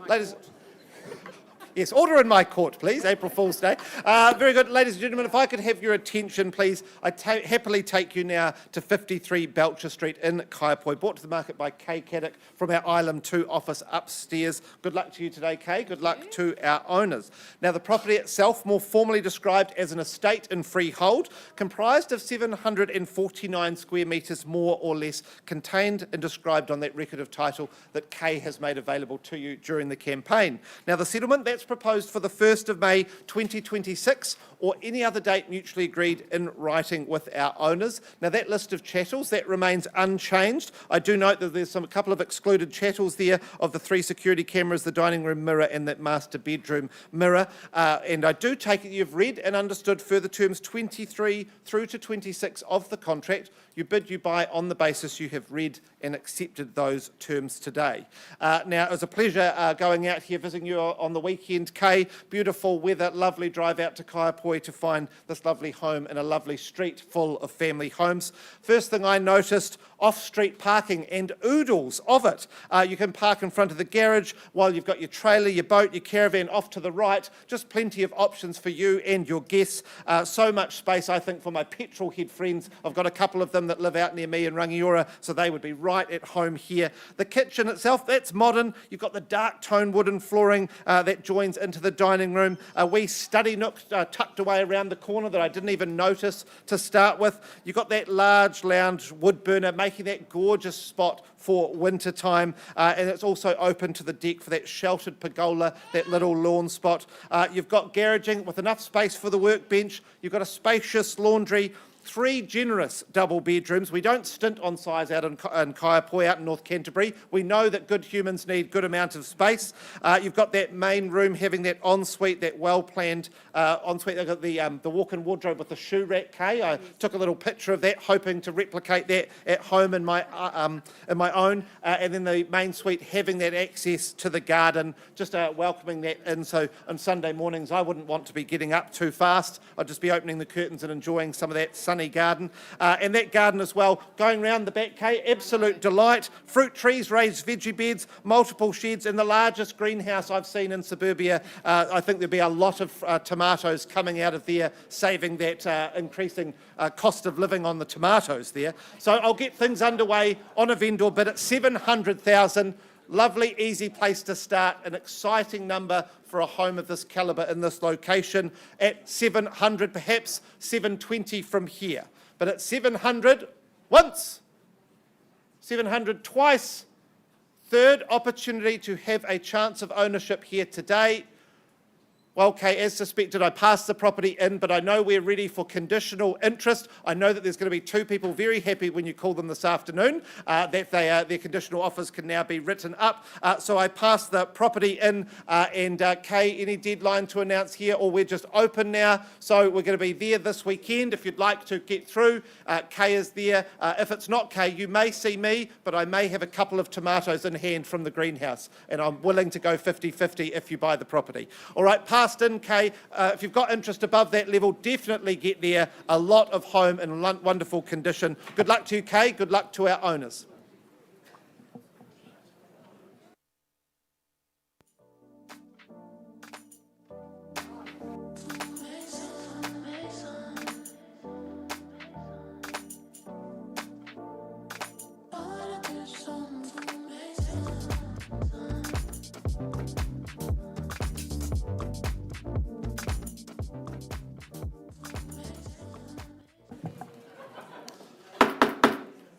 Ladies, yes, order in my court, please. April Fool's Day. Very good. Ladies and gentlemen, if I could have your attention, please. I happily take you now to 53 Belcher Street in Kaiapoi, brought to the market by Kay Caddick from our Island 2 office upstairs. Good luck to you today, Kay. Good luck to our owners. Now, the property itself, more formally described as an estate in freehold, comprised of 749 square metres, more or less, contained and described on that record of title that Kay has made available to you during the campaign. Now, the settlement, that's proposed for the 1st of May 2026 or any other date mutually agreed in writing with our owners. Now, that list of chattels, that remains unchanged. I do note that there's a couple of excluded chattels there of the 3 security cameras, the dining room mirror and that master bedroom mirror. And I do take it you've read and understood further terms 23 through to 26 of the contract. You bid, you buy on the basis you have read and accepted those terms today. Now, it was a pleasure going out here visiting you on the weekend, Kay. Beautiful weather, lovely drive out to Kaiapoi to find this lovely home in a lovely street full of family homes. First thing I noticed, off-street parking and oodles of it. You can park in front of the garage while you've got your trailer, your boat, your caravan off to the right. Just plenty of options for you and your guests. So much space, I think, for my petrol head friends. I've got a couple of them that live out near me in Rangiora, so they would be right at home here. The kitchen itself, that's modern. You've got the dark tone wooden flooring that joins into the dining room. A wee study nook tucked away around the corner that I didn't even notice to start with. You've got that large lounge wood burner making that gorgeous spot for winter time, and it's also open to the deck for that sheltered pergola, that little lawn spot. You've got garaging with enough space for the workbench. You've got a spacious laundry, 3 generous double bedrooms. We don't stint on size out in Kaiapoi, out in North Canterbury. We know that good humans need good amount of space. You've got that main room having that ensuite, that well-planned ensuite. They've got the walk-in wardrobe with the shoe rack, Kay. I took a little picture of that, hoping to replicate that at home in my own. And then the main suite having that access to the garden, just welcoming that in. So on Sunday mornings, I wouldn't want to be getting up too fast. I'd just be opening the curtains and enjoying some of that sunny garden. And that garden as well, going round the back, Kay, absolute delight. Fruit trees, raised veggie beds, multiple sheds, and the largest greenhouse I've seen in suburbia. I think there'll be a lot of tomatoes coming out of there, saving that increasing cost of living on the tomatoes there. So I'll get things underway on a vendor bid at 700,000. Lovely, easy place to start, an exciting number for a home of this calibre in this location. At 700, perhaps 720 from here. But at 700, once, 700 twice, third opportunity to have a chance of ownership here today. Well, Kay, as suspected, I passed the property in, but I know we're ready for conditional interest. I know that there's going to be 2 people very happy when you call them this afternoon, that their conditional offers can now be written up. So I passed the property in, and Kay, any deadline to announce here, or we're just open now? So we're going to be there this weekend. If you'd like to get through, Kay is there. If it's not Kay, you may see me, but I may have a couple of tomatoes in hand from the greenhouse, and I'm willing to go 50-50 if you buy the property. All right, in, Kay. If you've got interest above that level, definitely get there. A lot of home in wonderful condition. Good luck to you, Kay. Good luck to our owners.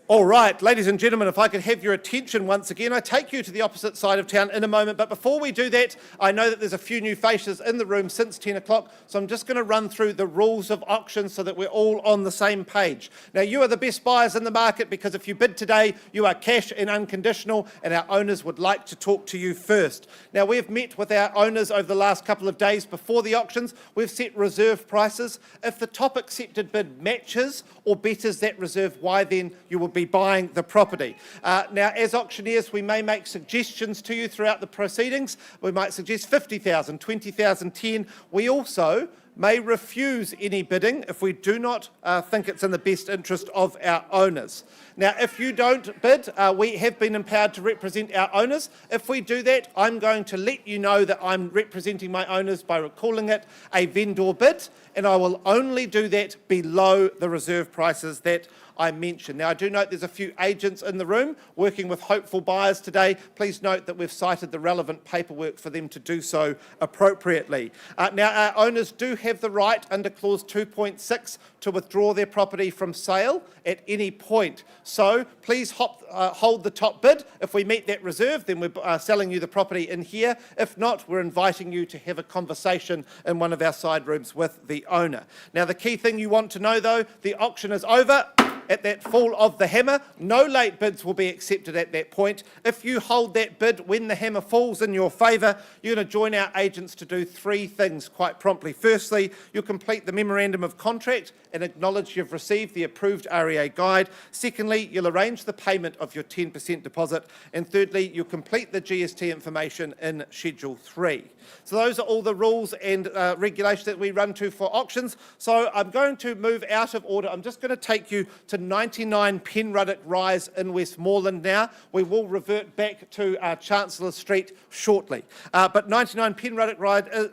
All right, ladies and gentlemen, if I could have your attention once again. I take you to the opposite side of town in a moment, but before we do that, I know that there's a few new faces in the room since 10 o'clock, so I'm just going to run through the rules of auction so that we're all on the same page. Now, you are the best buyers in the market because if you bid today, you are cash and unconditional, and our owners would like to talk to you first. Now, we've met with our owners over the last couple of days before the auctions. We've set reserve prices. If the top accepted bid matches or betters that reserve, why then you will be buying the property. Now, as auctioneers, we may make suggestions to you throughout the proceedings. We might suggest 50,000, 20,000, 10. We also may refuse any bidding if we do not think it's in the best interest of our owners. Now, if you don't bid, we have been empowered to represent our owners. If we do that, I'm going to let you know that I'm representing my owners by calling it a vendor bid, and I will only do that below the reserve prices that I mentioned. Now, I do note there's a few agents in the room working with hopeful buyers today. Please note that we've cited the relevant paperwork for them to do so appropriately. Now, our owners do have the right under clause 2.6 to withdraw their property from sale at any point. So please hold the top bid. If we meet that reserve, then we're selling you the property in here. If not, we're inviting you to have a conversation in one of our side rooms with the owner. Now, the key thing you want to know, though, the auction is over. At that fall of the hammer, no late bids will be accepted at that point. If you hold that bid when the hammer falls in your favour, you're going to join our agents to do three things quite promptly. Firstly, you'll complete the memorandum of contract and acknowledge you've received the approved REA guide. Secondly, you'll arrange the payment of your 10% deposit. And thirdly, you'll complete the GST information in Schedule 3. So those are all the rules and regulations that we run to for auctions. So I'm going to move out of order. I'm just going to take you to 99 Penruddock Rise in Westmoreland now. We will revert back to Chancellor Street shortly. But 99 Penruddock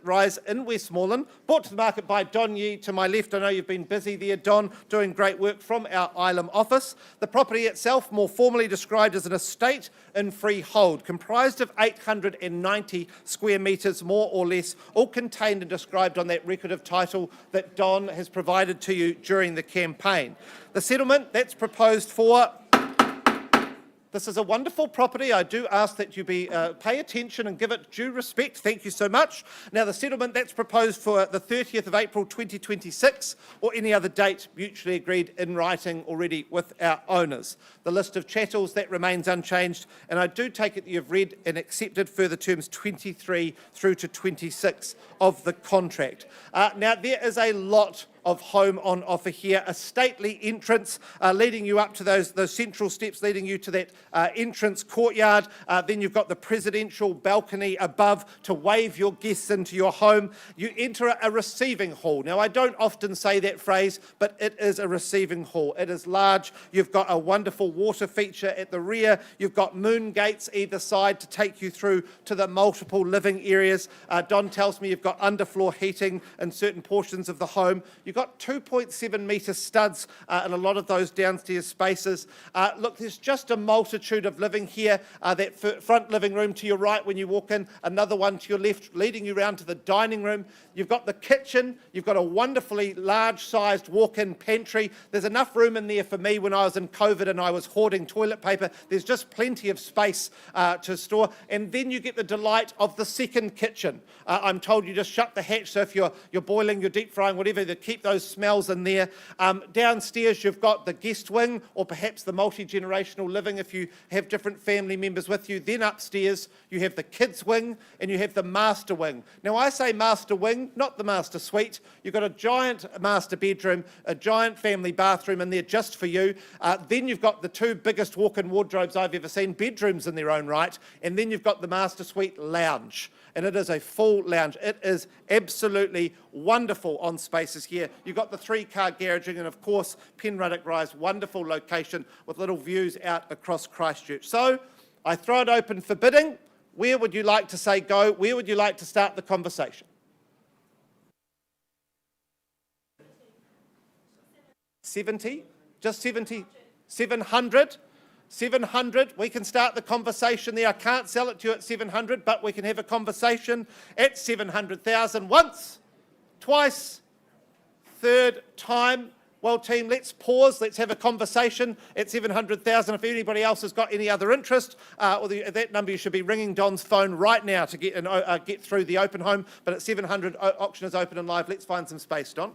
Rise in Westmoreland, brought to the market by Don Yee to my left. I know you've been busy there, Don, doing great work from our Ilam office. The property itself, more formally described as an estate in freehold, comprised of 890 square metres, more or less, all contained and described on that record of title that Don has provided to you during the campaign. The settlement that's proposed for, this is a wonderful property. I do ask that you pay attention and give it due respect. Thank you so much. Now, the settlement that's proposed for the 30th of April 2026 or any other date mutually agreed in writing already with our owners. The list of chattels, that remains unchanged, and I do take it that you've read and accepted further terms 23 through to 26 of the contract. Now, there is a lot of home on offer here, a stately entrance leading you up to those central steps leading you to that entrance courtyard. Then you've got the presidential balcony above to wave your guests into your home. You enter a receiving hall. Now, I don't often say that phrase, but it is a receiving hall. It is large. You've got a wonderful water feature at the rear. You've got moon gates either side to take you through to the multiple living areas. Don tells me you've got underfloor heating in certain portions of the home. You've got 2.7 metre studs in a lot of those downstairs spaces. Look, there's just a multitude of living here. That front living room to your right when you walk in, another one to your left, leading you round to the dining room. You've got the kitchen. You've got a wonderfully large-sized walk-in pantry. There's enough room in there for me when I was in COVID and I was hoarding toilet paper. There's just plenty of space to store. And then you get the delight of the second kitchen. I'm told you just shut the hatch, so if you're boiling, you're deep frying, whatever, to keep those smells in there. Downstairs, you've got the guest wing or perhaps the multi-generational living if you have different family members with you. Then upstairs, you have the kids wing and you have the master wing. Now, I say master wing, not the master suite. You've got a giant master bedroom, a giant family bathroom in there just for you. Then you've got the two biggest walk-in wardrobes I've ever seen, bedrooms in their own right. And then you've got the master suite lounge. And it is a full lounge. It is absolutely wonderful on spaces here. You've got the 3-car garaging and, of course, Penruddock Rise, wonderful location with little views out across Christchurch. So I throw it open for bidding. Where would you like to say go? Where would you like to start the conversation? 70? Just 70? 700? 700, we can start the conversation there. I can't sell it to you at 700, but we can have a conversation at 700,000 once, twice, third time. Well, team, let's pause. Let's have a conversation at 700,000. If anybody else has got any other interest, that number, you should be ringing Don's phone right now to get through the open home. But at 700, auction is open and live. Let's find some space, Don.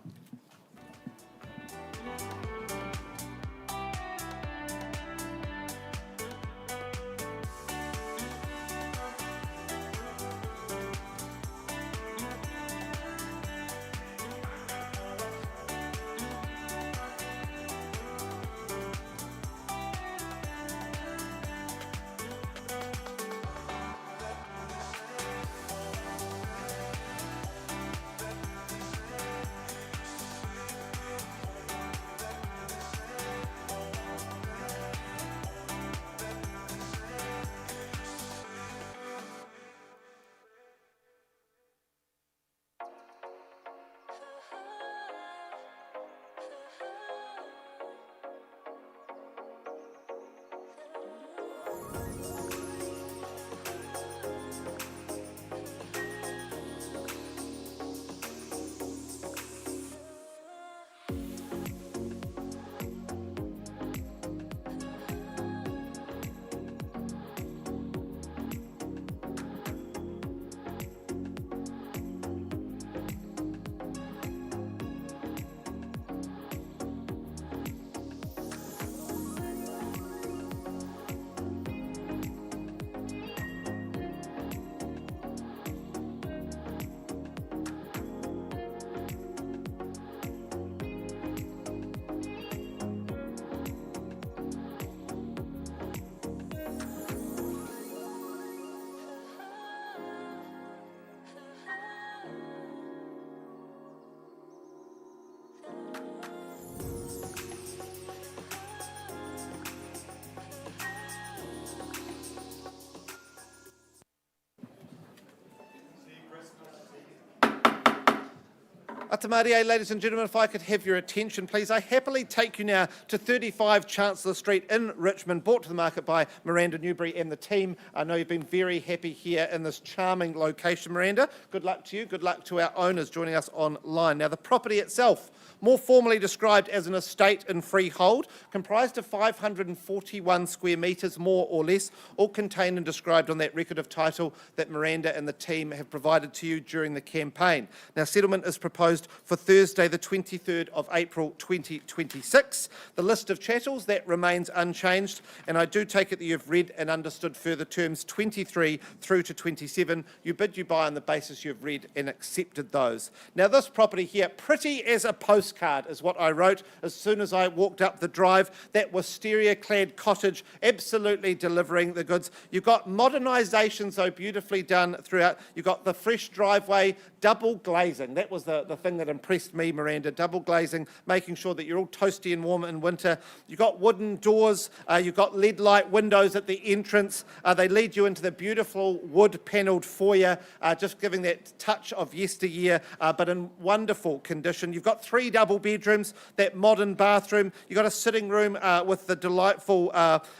Atamarie, ladies and gentlemen, if I could have your attention, please. I happily take you now to 35 Chancellor Street in Richmond, brought to the market by Miranda Newbury and the team. I know you've been very happy here in this charming location, Miranda. Good luck to you. Good luck to our owners joining us online. Now, the property itself, more formally described as an estate in freehold, comprised of 541 square metres, more or less, all contained and described on that record of title that Miranda and the team have provided to you during the campaign. Now, settlement is proposed for Thursday, the 23rd of April 2026. The list of chattels, that remains unchanged, and I do take it that you've read and understood further terms 23 through to 27. You bid, you buy on the basis you've read and accepted those. Now, this property here, pretty as a postcard is what I wrote as soon as I walked up the drive. That wisteria-clad cottage, absolutely delivering the goods. You've got modernisations, though, beautifully done throughout. You've got the fresh driveway, double glazing. That was the thing that impressed me, Miranda. Double glazing, making sure that you're all toasty and warm in winter. You've got wooden doors. You've got LED light windows at the entrance. They lead you into the beautiful wood-panelled foyer, just giving that touch of yesteryear, but in wonderful condition. You've got 3 double bedrooms, that modern bathroom. You've got a sitting room with the delightful,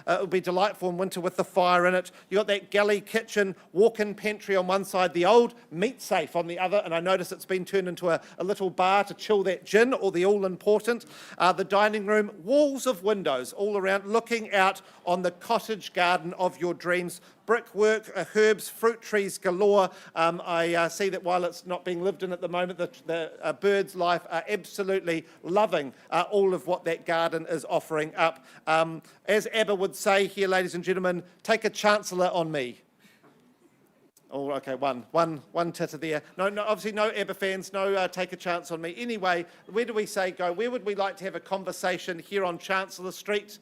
it'll be delightful in winter with the fire in it. You've got that galley kitchen, walk-in pantry on one side, the old meat safe on the other, and I notice it's been turned into a little bar to chill that gin, or the all-important. The dining room, walls of windows all around, looking out on the cottage garden of your dreams. Brickwork, herbs, fruit trees galore. I see that while it's not being lived in at the moment, the birds' life are absolutely loving all of what that garden is offering up. As ABBA would say here, ladies and gentlemen, take a chancellor on me. Oh, okay, one titter there. No, obviously no ABBA fans, no take a chance on me. Anyway, where do we say go? Where would we like to have a conversation here on Chancellor Street?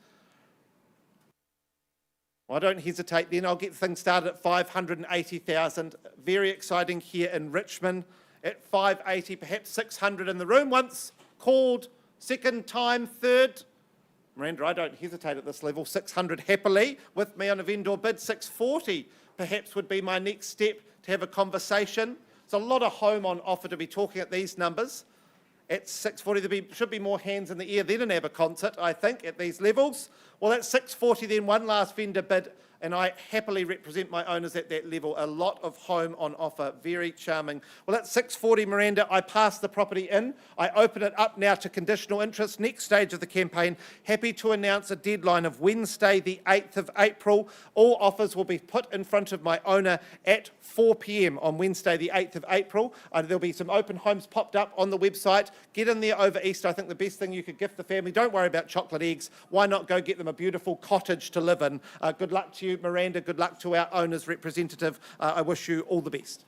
Well, I don't hesitate then. I'll get things started at 580,000. Very exciting here in Richmond. At 580, perhaps 600 in the room. Once called, second time, third. Miranda, I don't hesitate at this level. 600 happily with me on a vendor bid. 640 perhaps would be my next step to have a conversation. There's a lot of home on offer to be talking at these numbers. At 640, there should be more hands in the air than an ABBA concert, I think, at these levels. Well, at 640 then, one last vendor bid, and I happily represent my owners at that level. A lot of home on offer, very charming. Well, at 640, Miranda, I pass the property in. I open it up now to conditional interest. Next stage of the campaign, happy to announce a deadline of Wednesday, the 8th of April. All offers will be put in front of my owner at 4 p.m. on Wednesday, the 8th of April. There'll be some open homes popped up on the website. Get in there over Easter. I think the best thing you could gift the family, don't worry about chocolate eggs. Why not go get them a beautiful cottage to live in? Good luck to you, Miranda. Good luck to our owner's representative. I wish you all the best.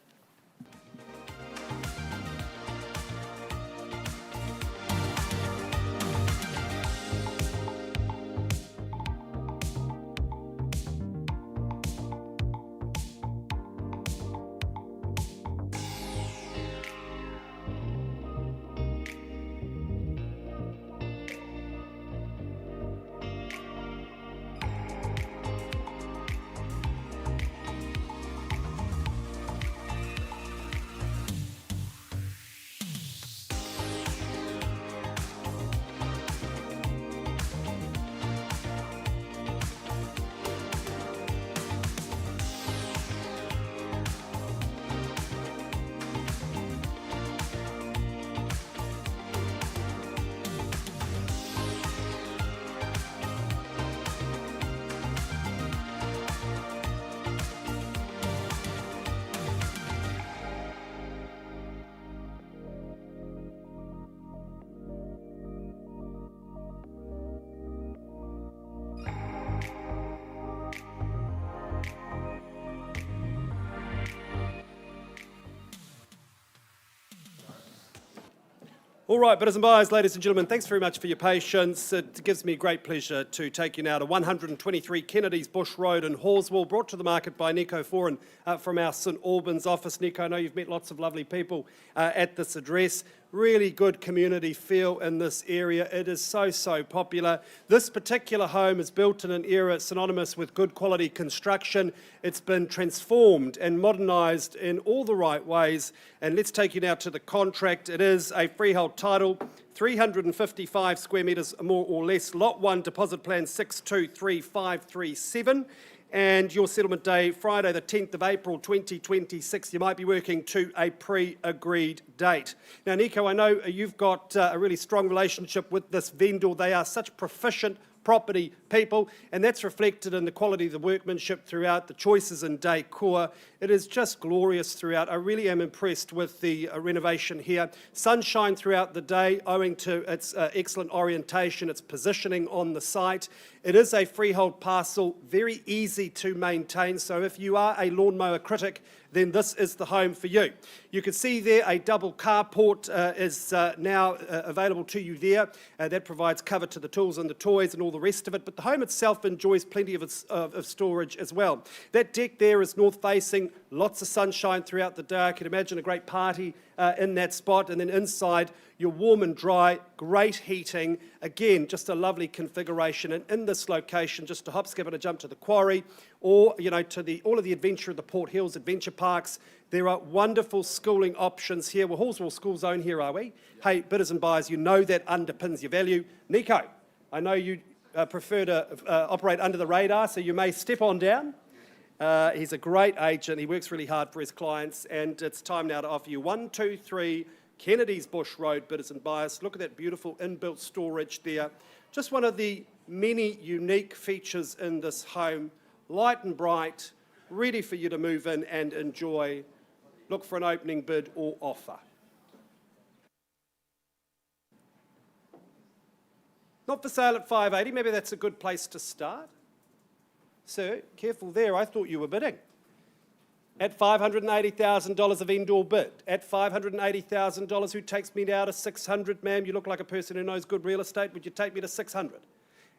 All right, bidders and buyers, ladies and gentlemen, thanks very much for your patience. It gives me great pleasure to take you now to 123 Kennedy's Bush Road in Hawesville, brought to the market by Nico Foran from our St Albans office. Nico, I know you've met lots of lovely people at this address. Really good community feel in this area. It is so popular. This particular home is built in an era synonymous with good quality construction. It's been transformed and modernised in all the right ways. And let's take you now to the contract. It is a freehold title, 355 square metres more or less. Lot 1, deposit plan 623537. And your settlement day, Friday the 10th of April 2026. You might be working to a pre-agreed date. Now, Nico, I know you've got a really strong relationship with this vendor. They are such proficient property people, and that's reflected in the quality of the workmanship throughout, the choices in decor. It is just glorious throughout. I really am impressed with the renovation here. Sunshine throughout the day, owing to its excellent orientation, its positioning on the site. It is a freehold parcel, very easy to maintain, so if you are a lawnmower critic, then this is the home for you. You can see there a double carport is now available to you there. That provides cover to the tools and the toys and all the rest of it, but the home itself enjoys plenty of storage as well. That deck there is north facing, lots of sunshine throughout the day. I can imagine a great party in that spot, and then inside you're warm and dry, great heating. Again, just a lovely configuration. And in this location, just a hop, skip and a jump to the quarry, or to all of the adventure of the Port Hills Adventure Parks. There are wonderful schooling options here. We're Hallswell School Zone here, are we? Hey, bidders and buyers, you know that underpins your value. Nico, I know you prefer to operate under the radar, so you may step on down. He's a great agent. He works really hard for his clients, and it's time now to offer you 123 Kennedy's Bush Road, bidders and buyers. Look at that beautiful inbuilt storage there. Just one of the many unique features in this home. Light and bright, ready for you to move in and enjoy. Look for an opening bid or offer. Not for sale at 580, maybe that's a good place to start. Sir, careful there, I thought you were bidding. At $580,000 of indoor bid. At $580,000, who takes me now to 600, ma'am? You look like a person who knows good real estate. Would you take me to 600?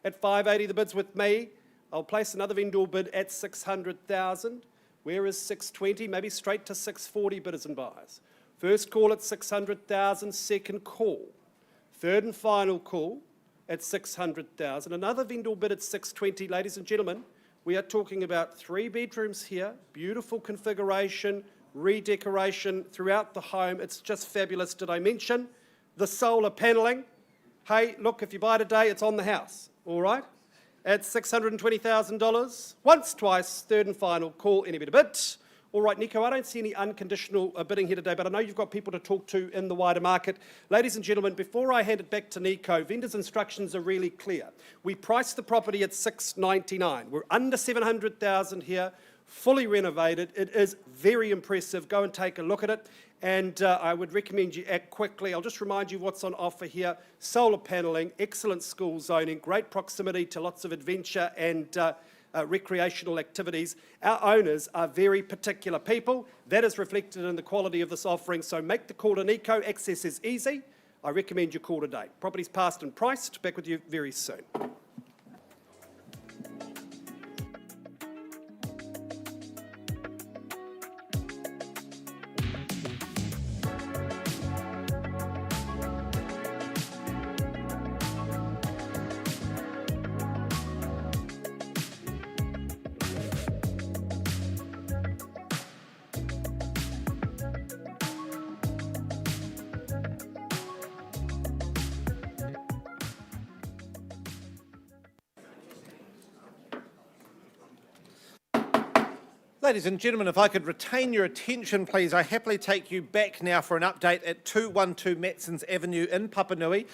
At 580, the bid's with me. I'll place another indoor bid at 600,000. Where is 620? Maybe straight to 640, bidders and buyers. First call at 600,000, second call. Third and final call at 600,000. Another vendor bid at 620, ladies and gentlemen. We are talking about 3 bedrooms here, beautiful configuration, redecoration throughout the home. It's just fabulous. Did I mention the solar panelling? Hey, look, if you buy today, it's on the house, all right? At $620,000, once, twice, third and final call, any bit a bit. All right, Nico, I don't see any unconditional bidding here today, but I know you've got people to talk to in the wider market. Ladies and gentlemen, before I hand it back to Nico, vendors' instructions are really clear. We priced the property at $699. We're under $700,000 here, fully renovated. It is very impressive. Go and take a look at it. And I would recommend you act quickly. I'll just remind you what's on offer here. Solar panelling, excellent school zoning, great proximity to lots of adventure and recreational activities. Our owners are very particular people. That is reflected in the quality of this offering. So make the call to Nico. Access is easy. I recommend you call today. Property's passed and priced. Back with you very soon.
Ladies and gentlemen, if I could retain your attention, please, I happily take you back now for an update at 212 Matsons Avenue in Papanui.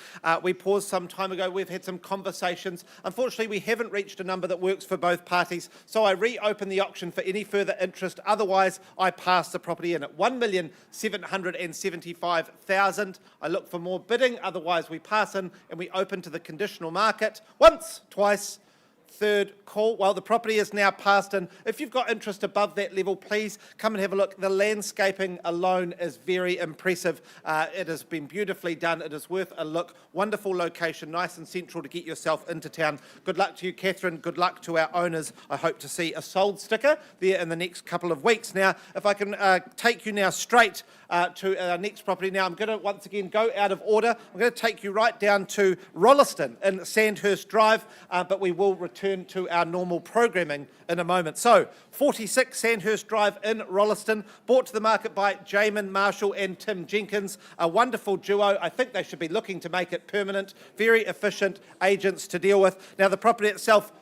We paused some time ago. We've had some conversations. Unfortunately, we haven't reached a number that works for both parties, so I reopen the auction for any further interest. Otherwise, I pass the property in at $1,775,000. I look for more bidding. Otherwise, we pass in and we open to the conditional market. Once, twice, third call. Well, the property is now passed in. If you've got interest above that level, please come and have a look. The landscaping alone is very impressive. It has been beautifully done. It is worth a look. Wonderful location, nice and central to get yourself into town. Good luck to you, Catherine. Good luck to our owners. I hope to see a sold sticker there in the next couple of weeks. Now, if I can take you now straight to our next property. Now, I'm going to once again go out of order. I'm going to take you right down to Rolleston in Sandhurst Drive, but we will return to our normal programming in a moment. So, 46 Sandhurst Drive in Rolleston, brought to the market by Jamin Marshall and Tim Jenkins, a wonderful duo. I think they should be looking to make it permanent, very efficient agents to deal with. Now, the property itself,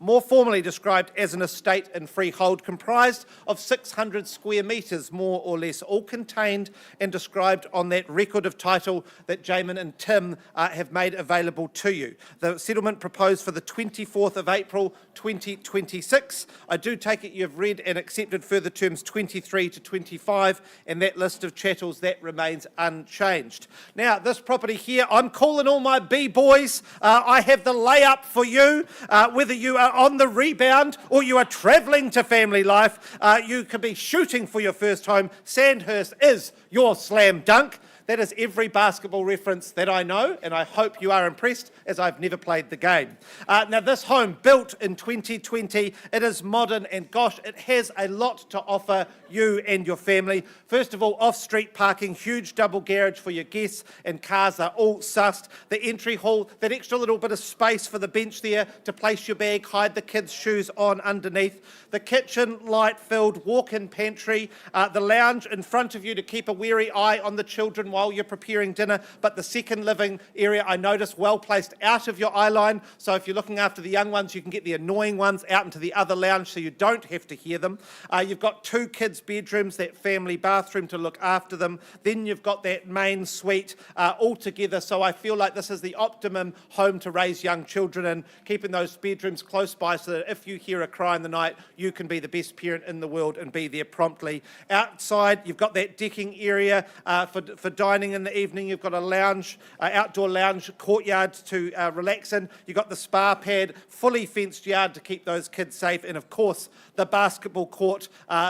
more formally described as an estate and freehold, comprised of 600 square metres, more or less, all contained and described on that record of title that Jamin and Tim have made available to you. The settlement proposed for the 24th of April 2026. I do take it you've read and accepted further terms 23 to 25, and that list of chattels, that remains unchanged. Now, this property here, I'm calling all my B-boys. I have the layup for you, whether you are on the rebound or you are travelling to family life, you could be shooting for your first home. Sandhurst is your slam dunk. That is every basketball reference that I know, and I hope you are impressed, as I've never played the game. Now, this home, built in 2020, it is modern, and gosh, it has a lot to offer you and your family. First of all, off-street parking, huge double garage for your guests, and cars are all sussed. The entry hall, that extra little bit of space for the bench there to place your bag, hide the kids' shoes on underneath. The kitchen, light-filled walk-in pantry, the lounge in front of you to keep a wary eye on the children while you're preparing dinner, but the second living area, I notice, well placed out of your eye line, so if you're looking after the young ones, you can get the annoying ones out into the other lounge so you don't have to hear them. You've got 2 kids' bedrooms, that family bathroom to look after them, then you've got that main suite all together, so I feel like this is the optimum home to raise young children in, keeping those bedrooms close by so that if you hear a cry in the night, you can be the best parent in the world and be there promptly. Outside, you've got that decking area for dining in the evening. You've got a lounge, outdoor lounge courtyard to relax in. You've got the spa pad, fully fenced yard to keep those kids safe, and of course the basketball court.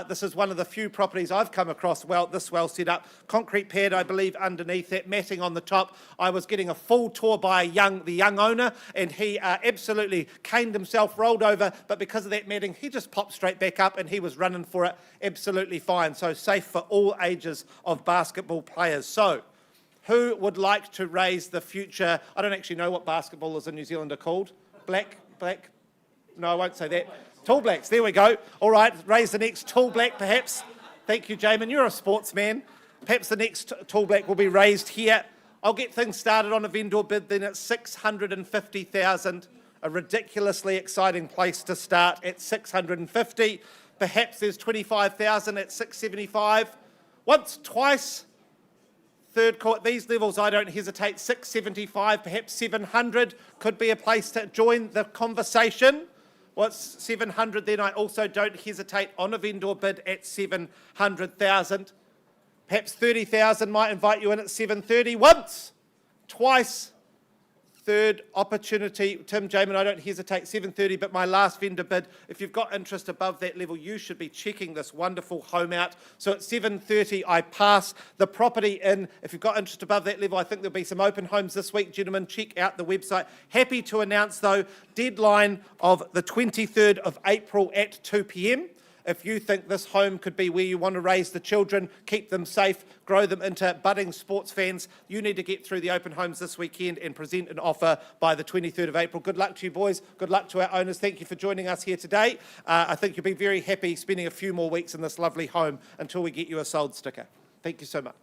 This is one of the few properties I've come across this well set up. Concrete pad, I believe, underneath that, matting on the top. I was getting a full tour by the young owner, and he absolutely caned himself, rolled over, but because of that matting, he just popped straight back up and he was running for it absolutely fine. So safe for all ages of basketball players. So, who would like to raise the future? I don't actually know what basketballers in New Zealand are called. Black? No, I won't say that. Tall Blacks, there we go. All right, raise the next Tall Black perhaps. Thank you, Jamin, you're a sportsman. Perhaps the next Tall Black will be raised here. I'll get things started on a vendor bid then at 650,000. A ridiculously exciting place to start at 650. Perhaps there's 25,000 at 675. Once, twice. Third court, these levels, I don't hesitate. 675, perhaps 700 could be a place to join the conversation. What's 700 then? I also don't hesitate on a vendor bid at 700,000. Perhaps 30,000 might invite you in at 730. Once, twice. Third opportunity, Tim, Jamin, I don't hesitate, 730, but my last vendor bid, if you've got interest above that level, you should be checking this wonderful home out. So at 730, I pass the property in. If you've got interest above that level, I think there'll be some open homes this week, gentlemen. Check out the website. Happy to announce, though, deadline of the 23rd of April at 2 p.m. If you think this home could be where you want to raise the children, keep them safe, grow them into budding sports fans, you need to get through the open homes this weekend and present an offer by the 23rd of April. Good luck to you, boys. Good luck to our owners. Thank you for joining us here today. I think you'll be very happy spending a few more weeks in this lovely home until we get you a sold sticker. Thank you so much.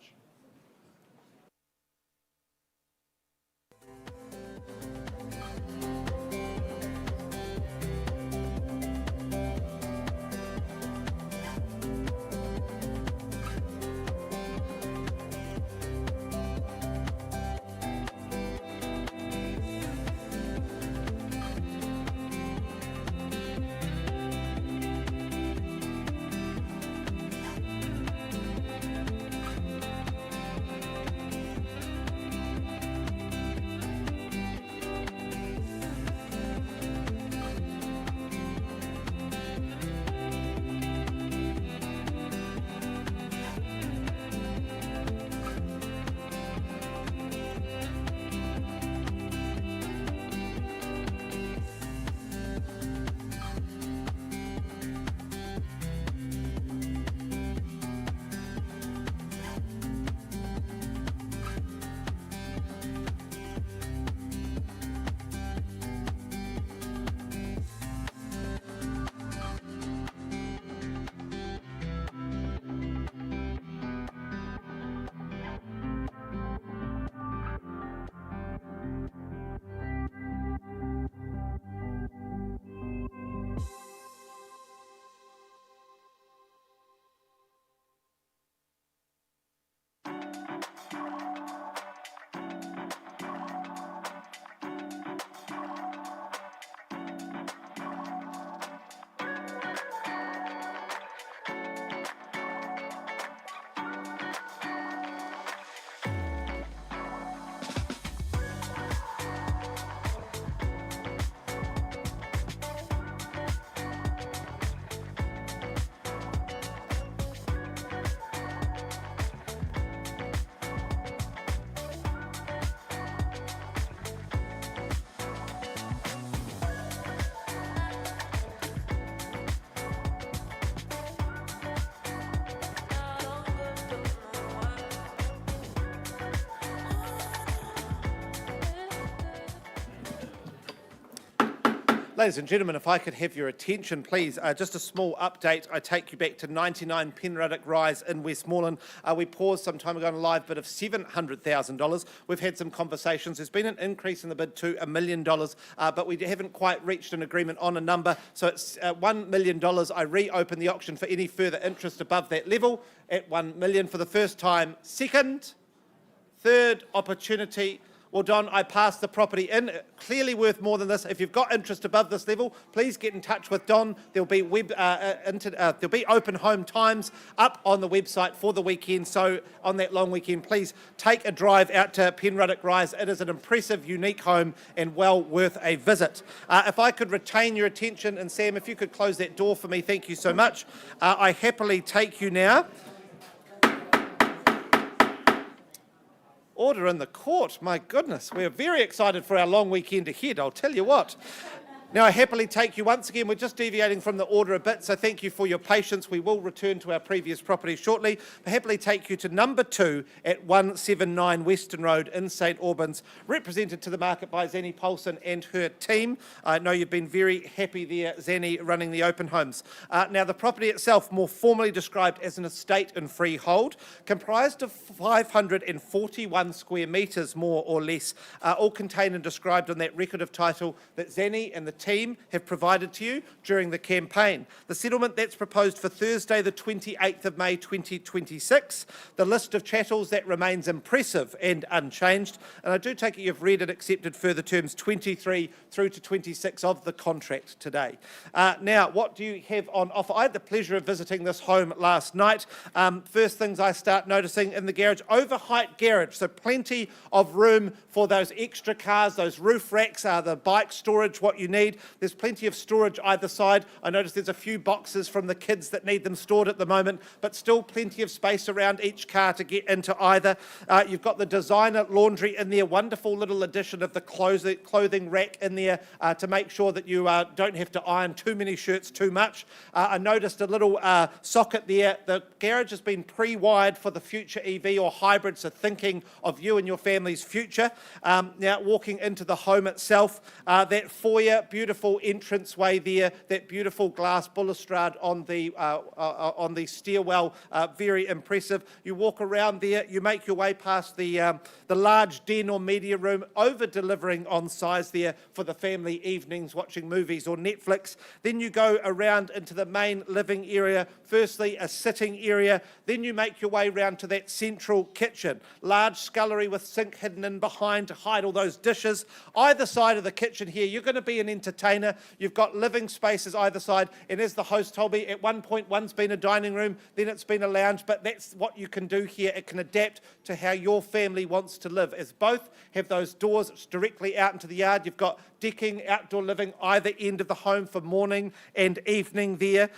Ladies and gentlemen, if I could have your attention, please. Just a small update. I take you back to 99 Penruddock Rise in Westmoreland. We paused some time ago on a live bid of $700,000. We've had some conversations. There's been an increase in the bid to $1 million, but we haven't quite reached an agreement on a number. So it's $1 million. I reopen the auction for any further interest above that level at $1 million for the first time. Second, third opportunity. Well, Don, I passed the property in, clearly worth more than this. If you've got interest above this level, please get in touch with Don. There'll be there'll be open home times up on the website for the weekend. So on that long weekend, please take a drive out to Penruddock Rise. It is an impressive, unique home and well worth a visit. If I could retain your attention, and Sam, if you could close that door for me, thank you so much. I happily take you now. Order in the court, my goodness. We're very excited for our long weekend ahead, I'll tell you what. Now, I happily take you once again. We're just deviating from the order a bit, so thank you for your patience. We will return to our previous property shortly. I happily take you to number 2 at 179 Western Road in St Albans, represented to the market by Zanny Polson and her team. I know you've been very happy there, Zanny, running the open homes. Now, the property itself, more formally described as an estate and freehold, comprised of 541 square metres, more or less, all contained and described on that record of title that Zanny and the team have provided to you during the campaign. The settlement that's proposed for Thursday, the 28th of May 2026. The list of chattels that remains impressive and unchanged. And I do take it you've read and accepted further terms 23 through to 26 of the contract today. Now, what do you have on offer? I had the pleasure of visiting this home last night. First things I start noticing in the garage, overheight garage, so plenty of room for those extra cars, those roof racks, the bike storage, what you need. There's plenty of storage either side. I notice there's a few boxes from the kids that need them stored at the moment, but still plenty of space around each car to get into either. You've got the designer laundry in there, wonderful little addition of the clothing rack in there to make sure that you don't have to iron too many shirts too much. I noticed a little socket there. The garage has been pre-wired for the future EV or hybrid, so thinking of you and your family's future. Now, walking into the home itself, that foyer, beautiful entranceway there, that beautiful glass balustrade on the stairwell, very impressive. You walk around there, you make your way past the large den or media room, over-delivering on size there for the family evenings, watching movies or Netflix. Then you go around into the main living area, firstly a sitting area, then you make your way round to that central kitchen, large scullery with sink hidden in behind to hide all those dishes. Either side of the kitchen here, you're going to be an entertainer. You've got living spaces either side, and as the host told me, at one point one's been a dining room, then it's been a lounge, but that's what you can do here. It can adapt to how your family wants to live, as both have those doors directly out into the yard. You've got decking, outdoor living either end of the home for morning and evening there.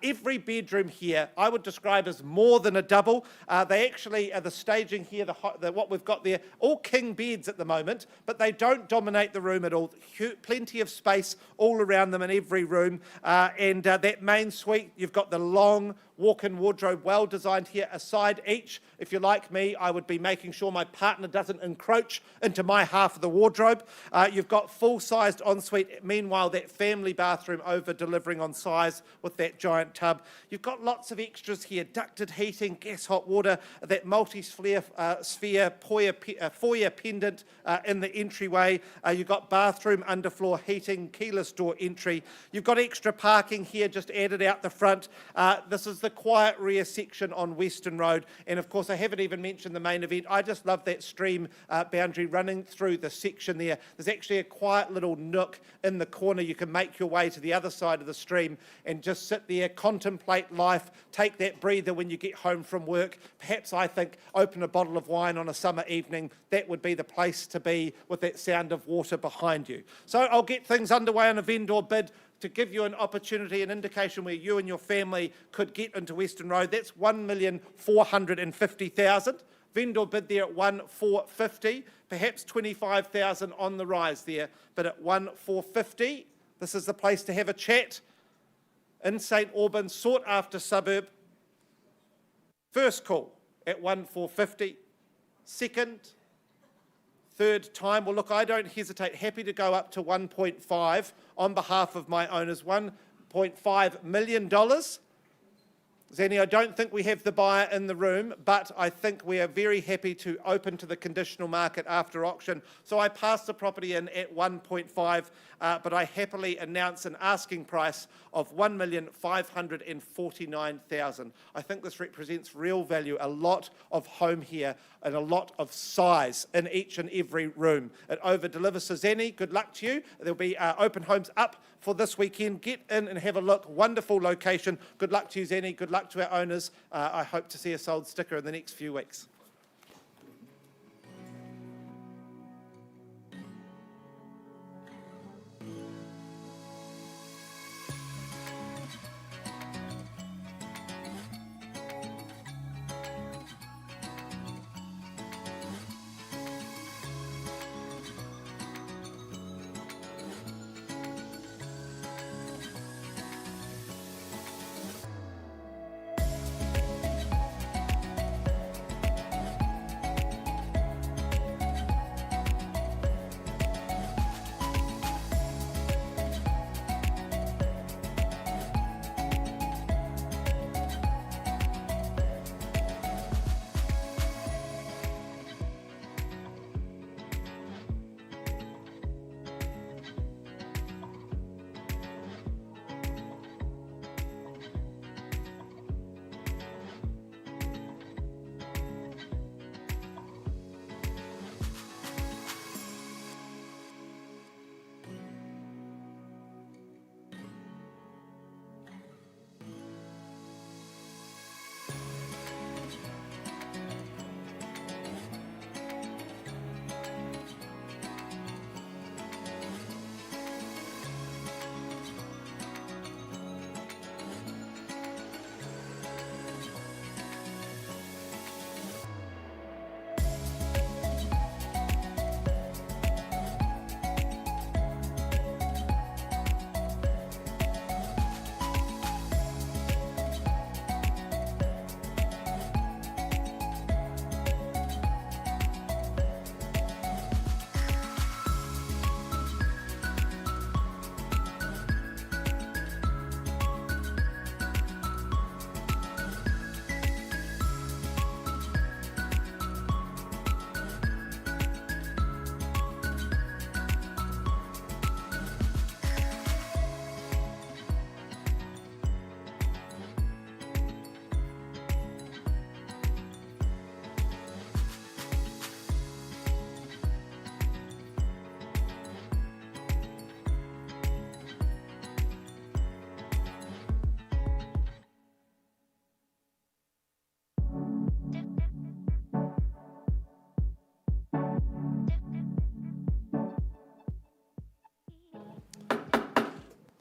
Every bedroom here I would describe as more than a double. They actually are the staging here, what we've got there, all king beds at the moment, but they don't dominate the room at all. Plenty of space all around them in every room. And that main suite, you've got the long walk-in wardrobe, well designed here, a side each. If you're like me, I would be making sure my partner doesn't encroach into my half of the wardrobe. You've got full-sized ensuite, meanwhile that family bathroom over-delivering on size with that giant tub. You've got lots of extras here, ducted heating, gas hot water, that multi-sphere foyer pendant in the entryway. You've got bathroom underfloor heating, keyless door entry. You've got extra parking here just added out the front. This is the quiet rear section on Western Road, and of course I haven't even mentioned the main event. I just love that stream boundary running through the section there. There's actually a quiet little nook in the corner. You can make your way to the other side of the stream and just sit there, contemplate life, take that breather when you get home from work. Perhaps, I think, open a bottle of wine on a summer evening. That would be the place to be with that sound of water behind you. So I'll get things underway on a vendor bid to give you an opportunity, an indication where you and your family could get into Western Road. That's $1,450,000. Vendor bid there at $1,450,000, perhaps $25,000 on the rise there, but at $1,450,000, this is the place to have a chat in St Albans, sought after suburb. First call at $1,450,000, second, third time. Well, look, I don't hesitate. Happy to go up to 1.5 on behalf of my owners. $1.5 million. Zenny, I don't think we have the buyer in the room, but I think we are very happy to open to the conditional market after auction. So I passed the property in at 1.5, but I happily announce an asking price of $1,549,000. I think this represents real value, a lot of home here and a lot of size in each and every room. It over-delivers. So Zenny, good luck to you. There'll be open homes up for this weekend. Get in and have a look. Wonderful location. Good luck to you, Zenny. Good luck to our owners. I hope to see a sold sticker in the next few weeks.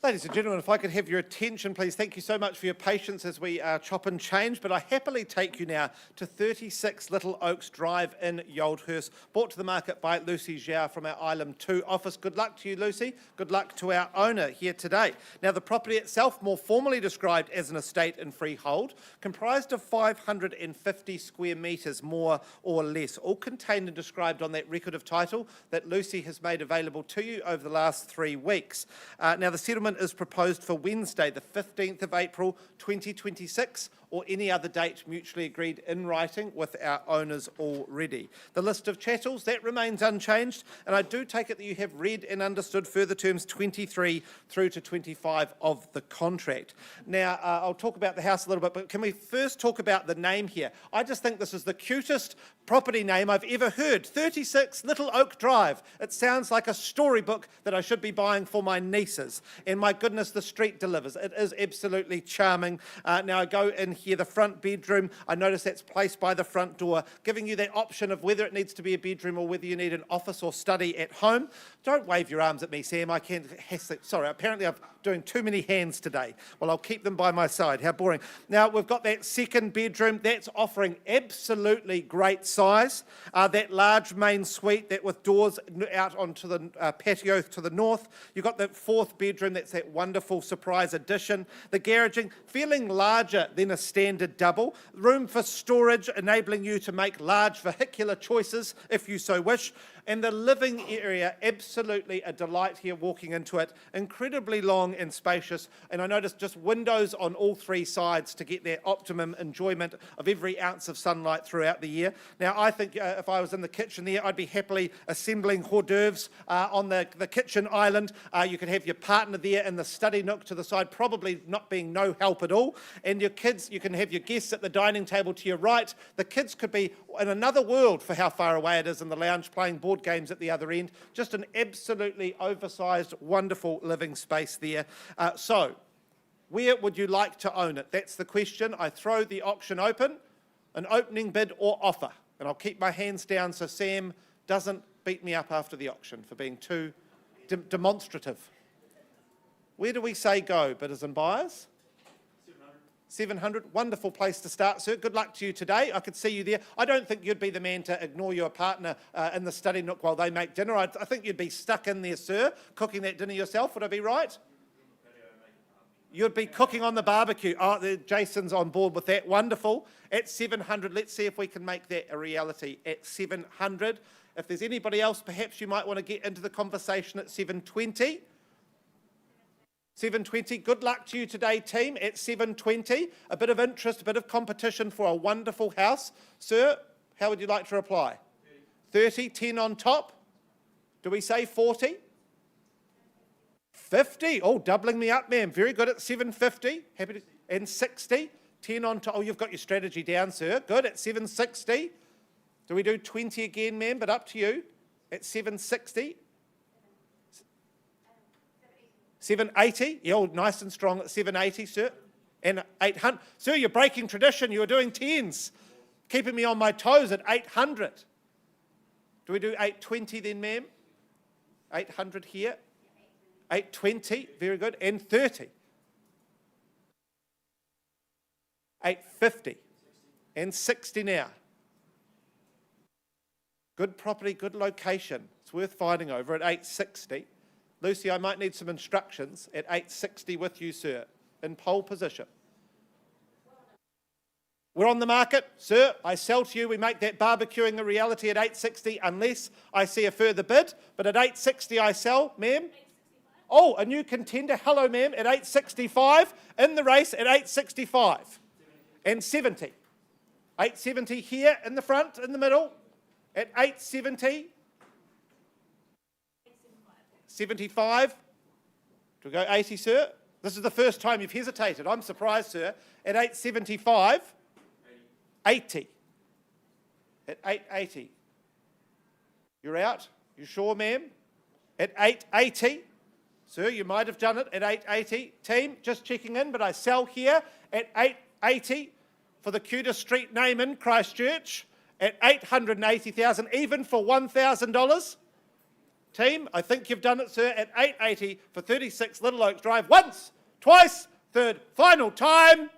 Ladies and gentlemen, if I could have your attention, please. Thank you so much for your patience as we chop and change. But I happily take you now to 36 Little Oaks Drive in Yoldhurst, brought to the market by Lucy Zhao from our Island 2 office. Good luck to you, Lucy. Good luck to our owner here today. Now, the property itself, more formally described as an estate in freehold, comprised of 550 square metres, more or less, all contained and described on that record of title that Lucy has made available to you over the last 3 weeks. Now, the settlement is proposed for Wednesday, the 15th of April 2026, or any other date mutually agreed in writing with our owners already. The list of chattels, that remains unchanged, and I do take it that you have read and understood further terms 23 through to 25 of the contract. Now, I'll talk about the house a little bit, but can we first talk about the name here? I just think this is the cutest property name I've ever heard. 36 Little Oak Drive. It sounds like a storybook that I should be buying for my nieces. And my goodness, the street delivers. It is absolutely charming. Now I go in here, the front bedroom. I notice that's placed by the front door, giving you that option of whether it needs to be a bedroom or whether you need an office or study at home. Don't wave your arms at me, Sam. I can't. Sorry, apparently I'm doing too many hands today. Well, I'll keep them by my side. How boring. Now, we've got that second bedroom. That's offering absolutely great size. That large main suite, that with doors out onto the patio to the north. You've got the fourth bedroom. That's that wonderful surprise addition. The garaging, feeling larger than a standard double. Room for storage, enabling you to make large vehicular choices if you so wish. And the living area, absolutely a delight here walking into it. Incredibly long and spacious. And I noticed just windows on all three sides to get that optimum enjoyment of every ounce of sunlight throughout the year. Now, I think if I was in the kitchen there, I'd be happily assembling hors d'oeuvres on the kitchen island. You could have your partner there in the study nook to the side, probably not being no help at all. And your kids, you can have your guests at the dining table to your right. The kids could be in another world for how far away it is in the lounge, playing board games at the other end. Just an absolutely oversized, wonderful living space there. So, where would you like to own it? That's the question. I throw the auction open, an opening bid or offer. And I'll keep my hands down so Sam doesn't beat me up after the auction for being too demonstrative. Where do we say go, bidders and buyers? 700, wonderful place to start, sir. Good luck to you today. I could see you there. I don't think you'd be the man to ignore your partner in the study nook while they make dinner. I think you'd be stuck in there, sir, cooking that dinner yourself. Would I be right? You'd be cooking on the barbecue. Oh, Jason's on board with that. Wonderful. At 700, let's see if we can make that a reality at 700. If there's anybody else, perhaps you might want to get into the conversation at 720. 720, good luck to you today, team, at 720. A bit of interest, a bit of competition for a wonderful house. Sir, how would you like to reply? 30, 10 on top. Do we say 40? 50, oh, doubling me up, ma'am. Very good at 750. Happy to, and 60, 10 on top. Oh, you've got your strategy down, sir. Good, at 760. Do we do 20 again, ma'am, but up to you. At 760. 780, yeah, oh, nice and strong at 780, sir. And 800. Sir, you're breaking tradition. You're doing 10s. Keeping me on my toes at 800. Do we do 820 then, ma'am? 800 here. 820, very good. And 30. 850. And 60 now. Good property, good location. It's worth fighting over at 860. Lucy, I might need some instructions at 860 with you, sir, in pole position. We're on the market, sir. I sell to you. We make that barbecuing a reality at 860 unless I see a further bid. But at 860 I sell, ma'am. Oh, a new contender. Hello, ma'am, at 865. In the race at 865. And 70. 870 here in the front, in the middle. At 870. 75. Do we go 80, sir? This is the first time you've hesitated. I'm surprised, sir. At 875. 80. At 880. You're out? You sure, ma'am? At 880. Sir, you might have done it at 880. Team, just checking in, but I sell here at 880 for the cutest street name in Christchurch at 880,000, even for $1,000. Team, I think you've done it, sir, at 880 for 36 Little Oaks Drive. Once, twice, third, final time.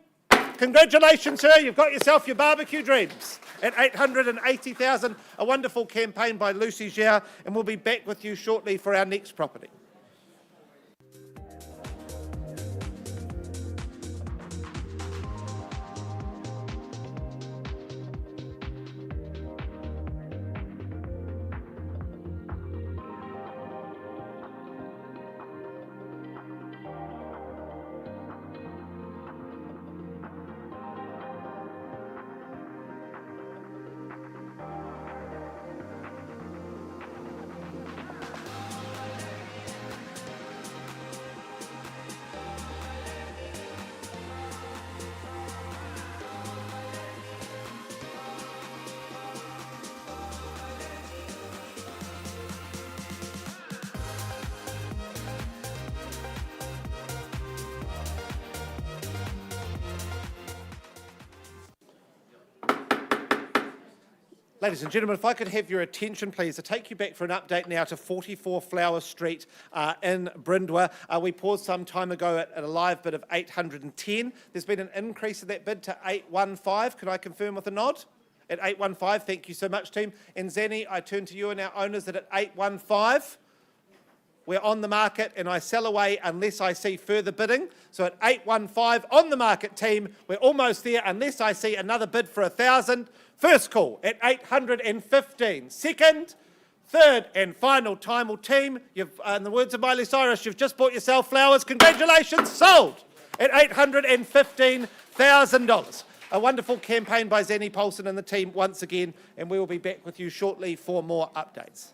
Congratulations, sir. You've got yourself your barbecue dreams at 880,000. A wonderful campaign by Lucy Zhao, and we'll be back with you shortly for our next property. Ladies and gentlemen, if I could have your attention, please, to take you back for an update now to 44 Flower Street in Brindwa. We paused some time ago at a live bid of 810. There's been an increase in that bid to 815. Could I confirm with a nod? At 815, thank you so much, team. And Zanny, I turn to you and our owners that at 815. we're on the market and I sell away unless I see further bidding. So at 815 on the market team, we're almost there unless I see another bid for 1,000. First call at 815. Second, third and final time. Well, team, you've, in the words of Miley Cyrus, you've just bought yourself flowers. Congratulations, sold at $815,000. A wonderful campaign by Zanny Paulson and the team once again, and we will be back with you shortly for more updates.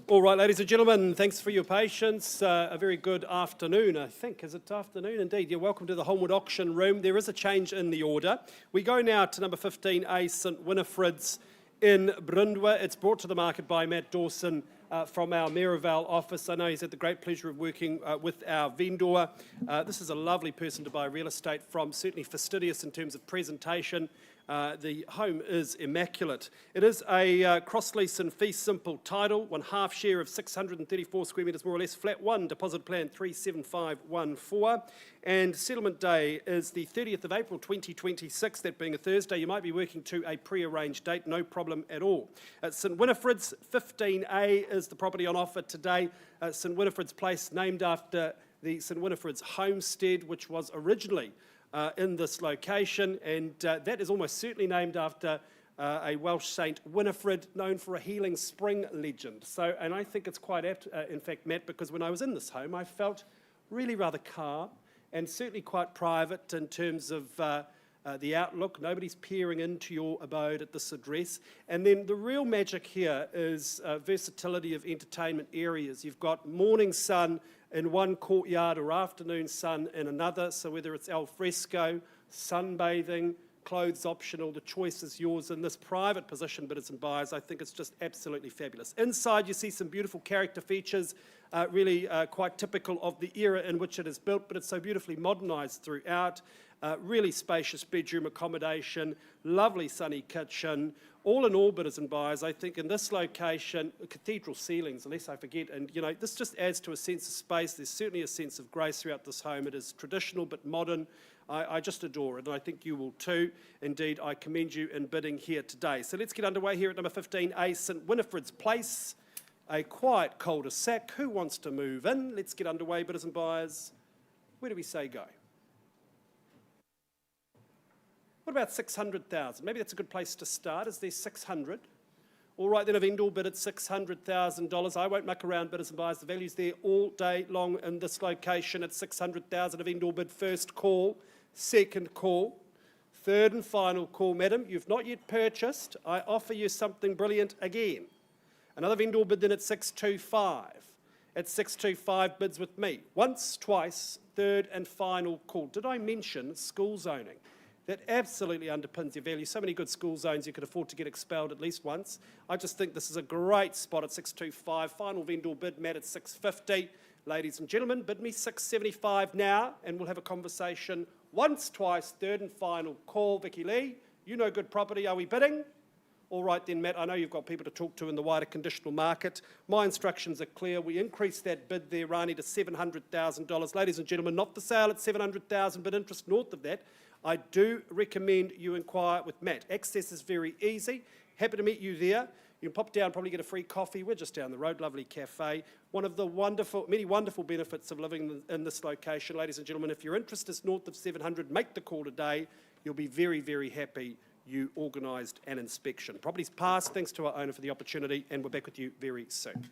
All right, ladies and gentlemen, thanks for your patience. A very good afternoon, I think. Is it afternoon? Indeed. You're welcome to the Holmwood auction room. There is a change in the order. We go now to number 15A, St Winifred's in Brindwa. It's brought to the market by Matt Dawson from our Maryvale office. I know he's had the great pleasure of working with our vendor. This is a lovely person to buy real estate from, certainly fastidious in terms of presentation. The home is immaculate. It is a cross-lease and fee simple title, 1/2 share of 634 square metres more or less, flat 1, deposit plan 37514, and settlement day is the 30th of April 2026, that being a Thursday. You might be working to a pre-arranged date, no problem at all. At St Winifred's, 15A is the property on offer today. St Winifred's Place, named after the St Winifred's homestead, which was originally in this location, and that is almost certainly named after a Welsh saint, Winifred, known for a healing spring legend. So, and I think it's quite apt, in fact, Matt, because when I was in this home, I felt really rather calm and certainly quite private in terms of the outlook. Nobody's peering into your abode at this address. And then the real magic here is versatility of entertainment areas. You've got morning sun in one courtyard or afternoon sun in another. So whether it's al fresco, sunbathing, clothes optional, the choice is yours in this private position, bidders and buyers. I think it's just absolutely fabulous. Inside you see some beautiful character features, really quite typical of the era in which it is built, but it's so beautifully modernised throughout. Really spacious bedroom accommodation, lovely sunny kitchen. All in all, bidders and buyers, I think in this location, cathedral ceilings, unless I forget, and you know, this just adds to a sense of space. There's certainly a sense of grace throughout this home. It is traditional but modern. I just adore it, and I think you will too. Indeed, I commend you in bidding here today. So let's get underway here at number 15A, St Winifred's Place, a quiet cul-de-sac. Who wants to move in? Let's get underway, bidders and buyers. Where do we say go? What about 600,000? Maybe that's a good place to start. Is there 600? All right, then a vendor bid at $600,000. I won't muck around, bidders and buyers. The value's there all day long in this location at 600,000. A vendor bid, first call, second call, third and final call. Madam, you've not yet purchased. I offer you something brilliant again. Another vendor bid in at 625. At 625, bids with me. Once, twice, third and final call. Did I mention school zoning? that absolutely underpins your value. So many good school zones you could afford to get expelled at least once. I just think this is a great spot at 625. Final vendor bid, Matt, at 650. Ladies and gentlemen, bid me 675 now, and we'll have a conversation once, twice, third and final call. Vicky Lee, you know good property. Are we bidding? All right then, Matt, I know you've got people to talk to in the wider conditional market. My instructions are clear. We increased that bid there, Rani, to $700,000. Ladies and gentlemen, not for sale at $700,000, but interest north of that. I do recommend you inquire with Matt. Access is very easy. Happy to meet you there. You can pop down, probably get a free coffee. We're just down the road, lovely cafe. One of the many wonderful benefits of living in this location. Ladies and gentlemen, if your interest is north of 700, make the call today. You'll be very, very happy you organised an inspection. Property's passed, thanks to our owner for the opportunity, and we're back with you very soon.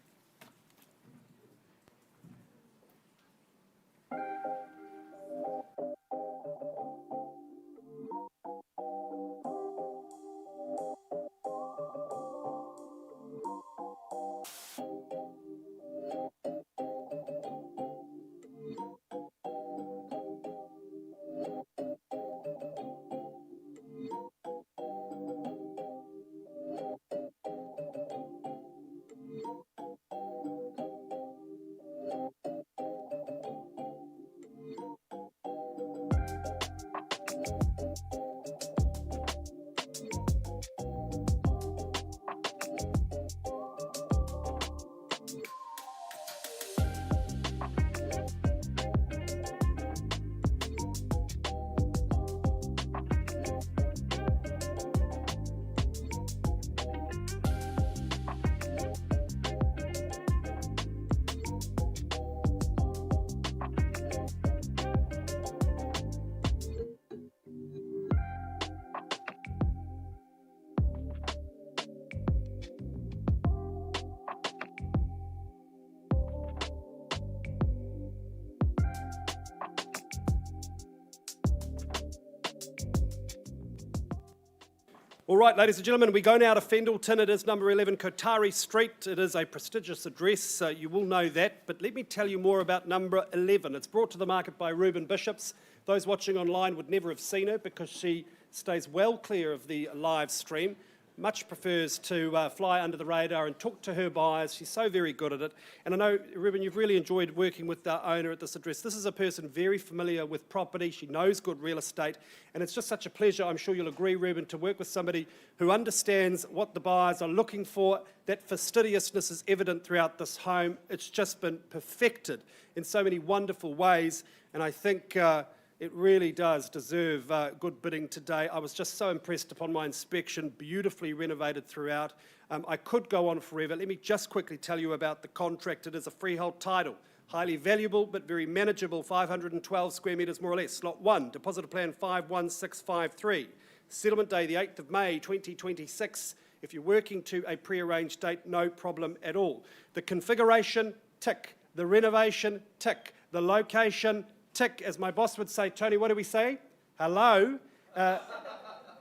All right, ladies and gentlemen, we go now to Fendleton. It is number 11 Kotari Street. It is a prestigious address, you will know that, but let me tell you more about number 11. It's brought to the market by Reuben Bishops. Those watching online would never have seen her because she stays well clear of the live stream. Much prefers to fly under the radar and talk to her buyers. She's so very good at it. And I know, Reuben, you've really enjoyed working with the owner at this address. This is a person very familiar with property. She knows good real estate. And it's just such a pleasure, I'm sure you'll agree, Reuben, to work with somebody who understands what the buyers are looking for. That fastidiousness is evident throughout this home. It's just been perfected in so many wonderful ways. And I think it really does deserve good bidding today. I was just so impressed upon my inspection, beautifully renovated throughout. I could go on forever. Let me just quickly tell you about the contract. It is a freehold title, highly valuable but very manageable, 512 square metres more or less. Lot 1, depositor plan 51653. Settlement day, the 8th of May 2026. If you're working to a pre-arranged date, no problem at all. The configuration, tick. The renovation, tick. The location, tick. As my boss would say, Tony, what do we say? Hello.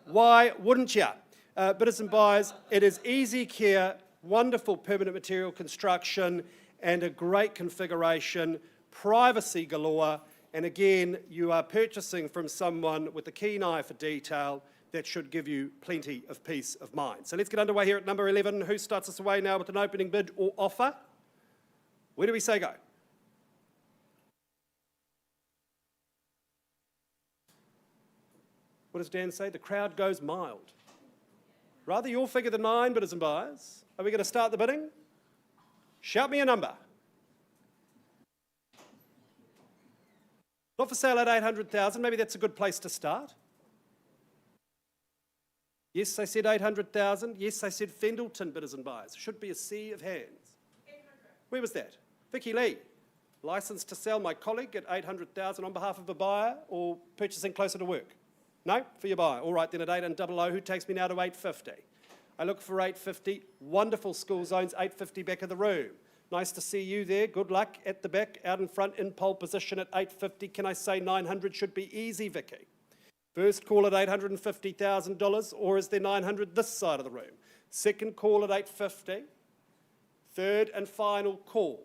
Why wouldn't you? Bidders and buyers, it is easy care, wonderful permanent material construction, and a great configuration, privacy galore. And again, you are purchasing from someone with a keen eye for detail that should give you plenty of peace of mind. So let's get underway here at number 11. Who starts us away now with an opening bid or offer? Where do we say go? What does Dan say? The crowd goes mild. Rather your figure than mine, bidders and buyers. Are we going to start the bidding? Shout me a number. Not for sale at 800,000. Maybe that's a good place to start. Yes, I said 800,000. Yes, I said Fendleton, bidders and buyers. Should be a sea of hands. 800. Where was that? Vicky Lee. Licensed to sell, my colleague, at 800,000 on behalf of a buyer or purchasing closer to work? No, for your buyer. All right, then at 800, who takes me now to 850? I look for 850. Wonderful school zones, 850 back of the room. Nice to see you there. Good luck at the back, out in front, in pole position at 850. Can I say 900 should be easy, Vicky? First call at $850,000, or is there 900 this side of the room? Second call at 850. Third and final call.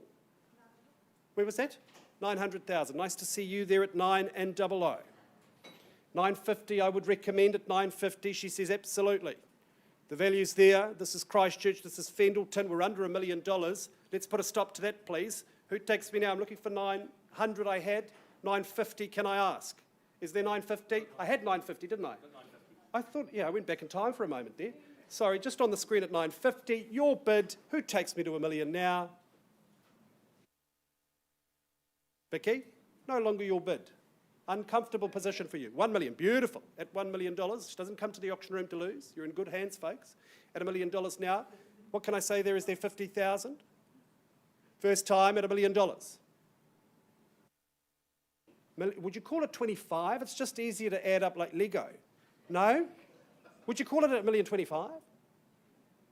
Where was that? 900,000. Nice to see you there at 900. 950, I would recommend at 950. She says, absolutely. The value's there. This is Christchurch. This is Fendleton. We're under $1 million. Let's put a stop to that, please. Who takes me now? I'm looking for 900 I had. 950, can I ask? Is there 950? I had 950, didn't I? I thought, yeah, I went back in time for a moment there. Sorry, just on the screen at 950. Your bid. Who takes me to $1 million now? Vicky, no longer your bid. Uncomfortable position for you. $1 million, beautiful. At $1 million, doesn't come to the auction room to lose. You're in good hands, folks. At $1 million now, what can I say there? Is there 50,000? First time at $1 million. Would you call it 25? It's just easier to add up like Lego. No? Would you call it at $1,025,000?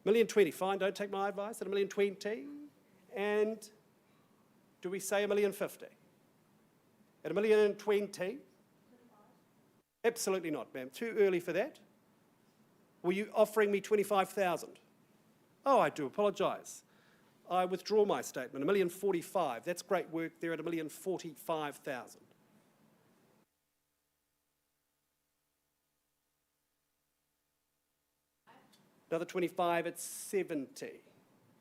$1,020,000, fine, don't take my advice. At $1,020,000. And do we say $1,050,000? At $1,020,000? Absolutely not, ma'am. Too early for that. Were you offering me 25,000? Oh, I do apologise. I withdraw my statement. $1,045,000. That's great work there at $1,045,000. Another 25 at 70.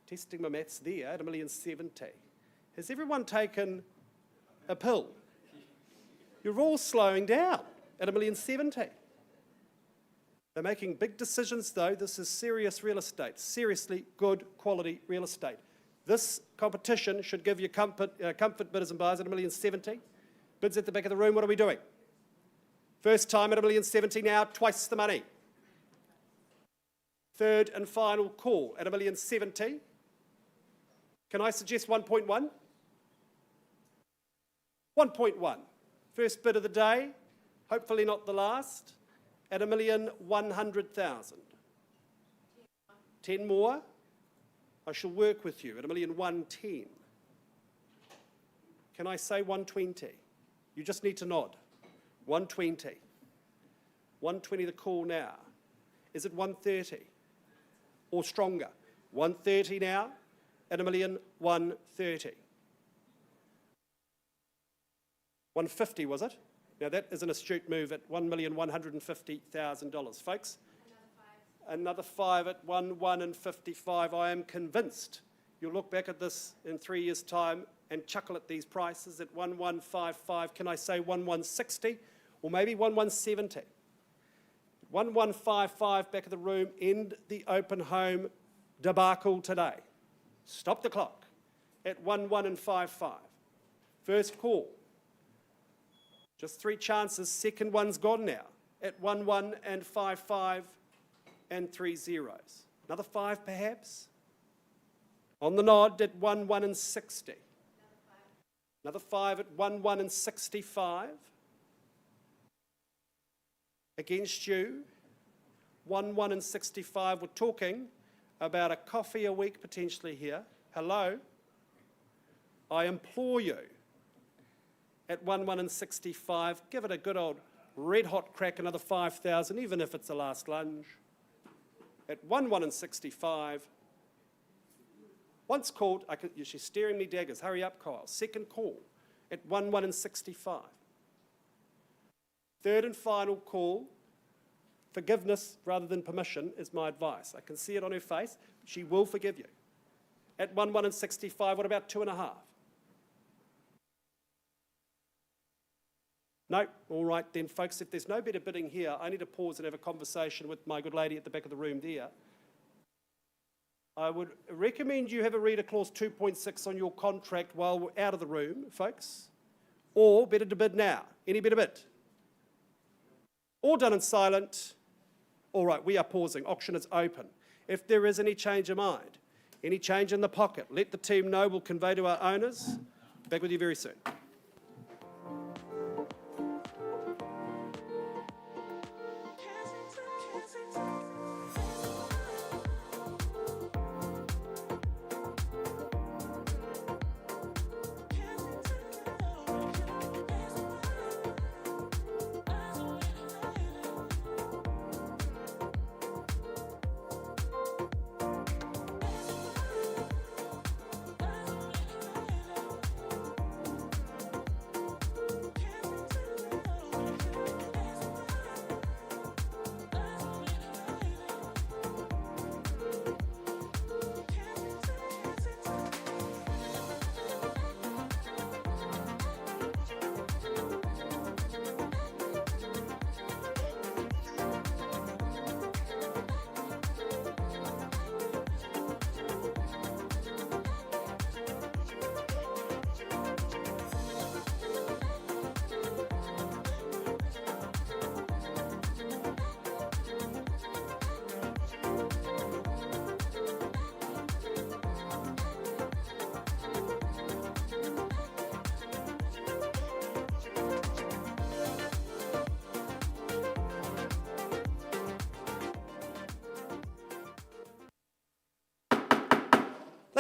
Testing my maths there at $1,070,000. Has everyone taken a pill? You're all slowing down at $1,070,000. They're making big decisions, though. This is serious real estate, seriously good quality real estate. This competition should give you comfort bidders and buyers at $1,070,000. Bids at the back of the room, what are we doing? First time at $1,070,000 now, twice the money. Third and final call at $1,070,000. Can I suggest 1.1? 1.1. First bid of the day, hopefully not the last, at $1,100,000. 10 more. I shall work with you at $1,110,000. Can I say 120? You just need to nod. 120. 120 the call now. Is it 130? Or stronger? 130 now at $1,130,000. 150 was it? Now that is an astute move at $1,150,000, folks. Another five at 1,155. I am convinced you'll look back at this in 3 years' time and chuckle at these prices at 1,155. Can I say 1,160 or maybe 1,170? 1,155 back of the room. End the open home debacle today. Stop the clock at 1,155. First call. Just 3 chances. Second one's gone now at 1,155 and 3 zeros. Another 5 perhaps. On the nod at 1,160. Another 5 at 1,165. Against you, 1,165. We're talking about a coffee a week potentially here. Hello? I implore you at 1,165, give it a good old red hot crack, another 5,000, even if it's a last lunge. At 1,165, once called, she's staring me daggers. Hurry up, Kyle. Second call at 1,165. Third and final call, forgiveness rather than permission is my advice. I can see it on her face. She will forgive you. At 1,165, what about 2.5? No, all right then, folks, if there's no better bidding here, I need to pause and have a conversation with my good lady at the back of the room there. I would recommend you have a reader clause 2.6 on your contract while we're out of the room, folks. Or better to bid now. Any better bid? All done in silent. All right, we are pausing. Auction is open. If there is any change of mind, any change in the pocket, let the team know. We'll convey to our owners. Back with you very soon.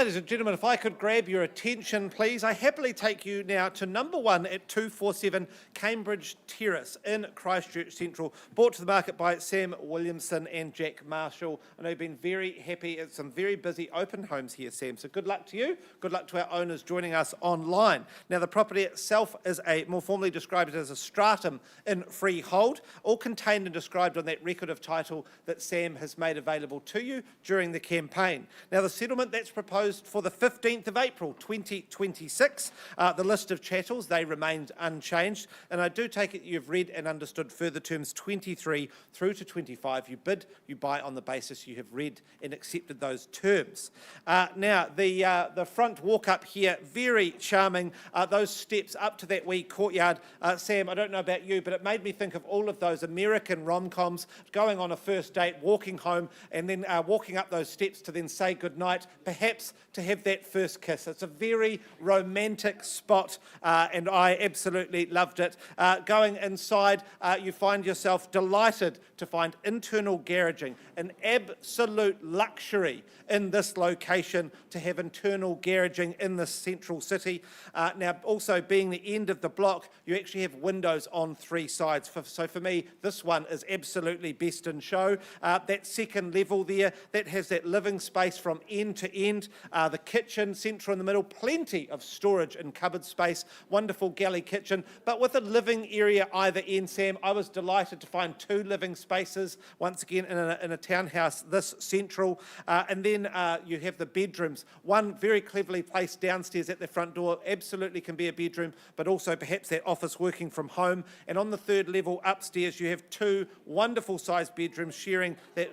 Ladies and gentlemen, if I could grab your attention, please. I happily take you now to number 1 at 247 Cambridge Terrace in Christchurch Central, brought to the market by Sam Williamson and Jack Marshall. I know you've been very happy at some very busy open homes here, Sam, so good luck to you. Good luck to our owners joining us online. Now, the property itself is more formally described as a stratum in freehold, all contained and described on that record of title that Sam has made available to you during the campaign. Now, the settlement that's proposed for the 15th of April 2026. The list of chattels, they remained unchanged, and I do take it you've read and understood further terms 23 through to 25. You bid, you buy on the basis you have read and accepted those terms. Now, the front walk up here, very charming. Those steps up to that wee courtyard. Sam, I don't know about you, but it made me think of all of those American rom-coms, going on a first date, walking home, and then walking up those steps to then say goodnight, perhaps to have that first kiss. It's a very romantic spot, and I absolutely loved it. Going inside, you find yourself delighted to find internal garaging, an absolute luxury in this location to have internal garaging in the central city. Now, also being the end of the block, you actually have windows on 3 sides. So for me, this one is absolutely best in show. That second level there, that has that living space from end to end. The kitchen, central in the middle, plenty of storage and cupboard space, wonderful galley kitchen, but with a living area either end, Sam. I was delighted to find 2 living spaces, once again in a townhouse this central, and then you have the bedrooms, one very cleverly placed downstairs at the front door, absolutely can be a bedroom, but also perhaps that office working from home, and on the 3rd level upstairs you have 2 wonderful sized bedrooms sharing that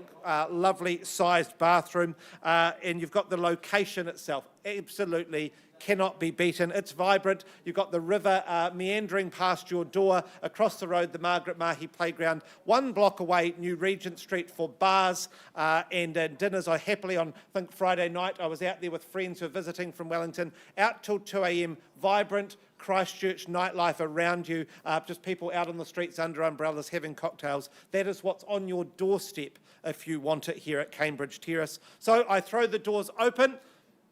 lovely sized bathroom, and you've got the location itself, absolutely cannot be beaten. It's vibrant. You've got the river meandering past your door, across the road, the Margaret Mahi Playground, 1 block away, New Regent Street for bars and dinners. I happily, on I think Friday night, I was out there with friends who are visiting from Wellington, out till 2 a.m, vibrant Christchurch nightlife around you, just people out on the streets under umbrellas having cocktails. That is what's on your doorstep if you want it here at Cambridge Terrace. So I throw the doors open.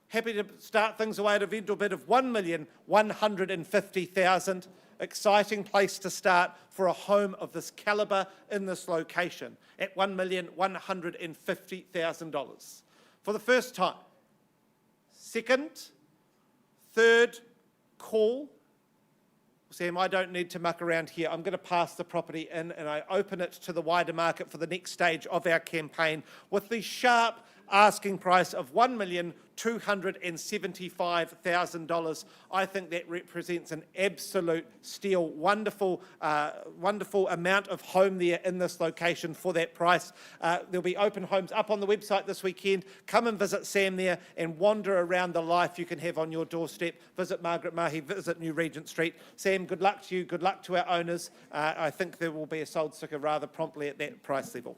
Happy to start things away at a vendor bid of $1,150,000. Exciting place to start for a home of this calibre in this location at $1,150,000. For the first time. Second, third call. Sam, I don't need to muck around here. I'm going to pass the property in and I open it to the wider market for the next stage of our campaign with the sharp asking price of $1,275,000. I think that represents an absolute steal. Wonderful, wonderful amount of home there in this location for that price. There'll be open homes up on the website this weekend. Come and visit Sam there and wander around the life you can have on your doorstep. Visit Margaret Mahi, visit New Regent Street. Sam, good luck to you. Good luck to our owners. I think there will be a sold sticker rather promptly at that price level.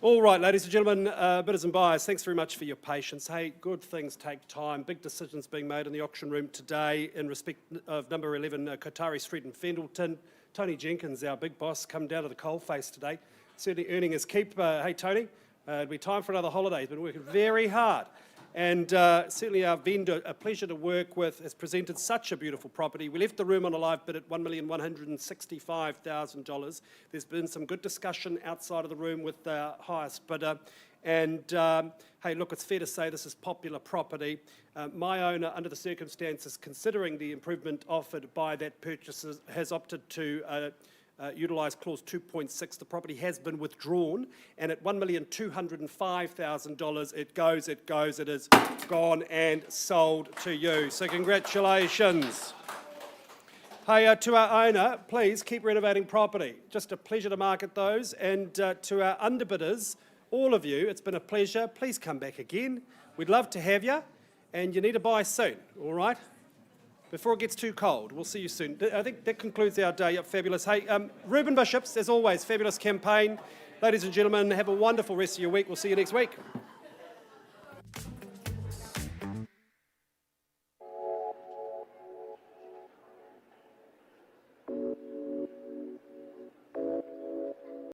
All right, ladies and gentlemen, bidders and buyers, thanks very much for your patience. Hey, good things take time. Big decisions being made in the auction room today in respect of number 11 Kotari Street in Fendalton. Tony Jenkins, our big boss, come down to the coalface today. Certainly earning his keep. Hey, Tony, it'll be time for another holiday. He's been working very hard. And certainly our vendor, a pleasure to work with, has presented such a beautiful property. We left the room on a live bid at $1,165,000. There's been some good discussion outside of the room with the highest bidder. And hey, look, it's fair to say this is popular property. My owner, under the circumstances, considering the improvement offered by that purchaser, has opted to utilise clause 2.6. The property has been withdrawn, and at $1,205,000, it is gone and sold to you. So congratulations. Hey, to our owner, please keep renovating property. Just a pleasure to market those. And to our underbidders, all of you, it's been a pleasure. Please come back again. We'd love to have you, and you need to buy soon, all right? Before it gets too cold. We'll see you soon. I think that concludes our day. Fabulous. Hey, Reuben Bishops, as always, fabulous campaign. Ladies and gentlemen, have a wonderful rest of your week. We'll see you next week.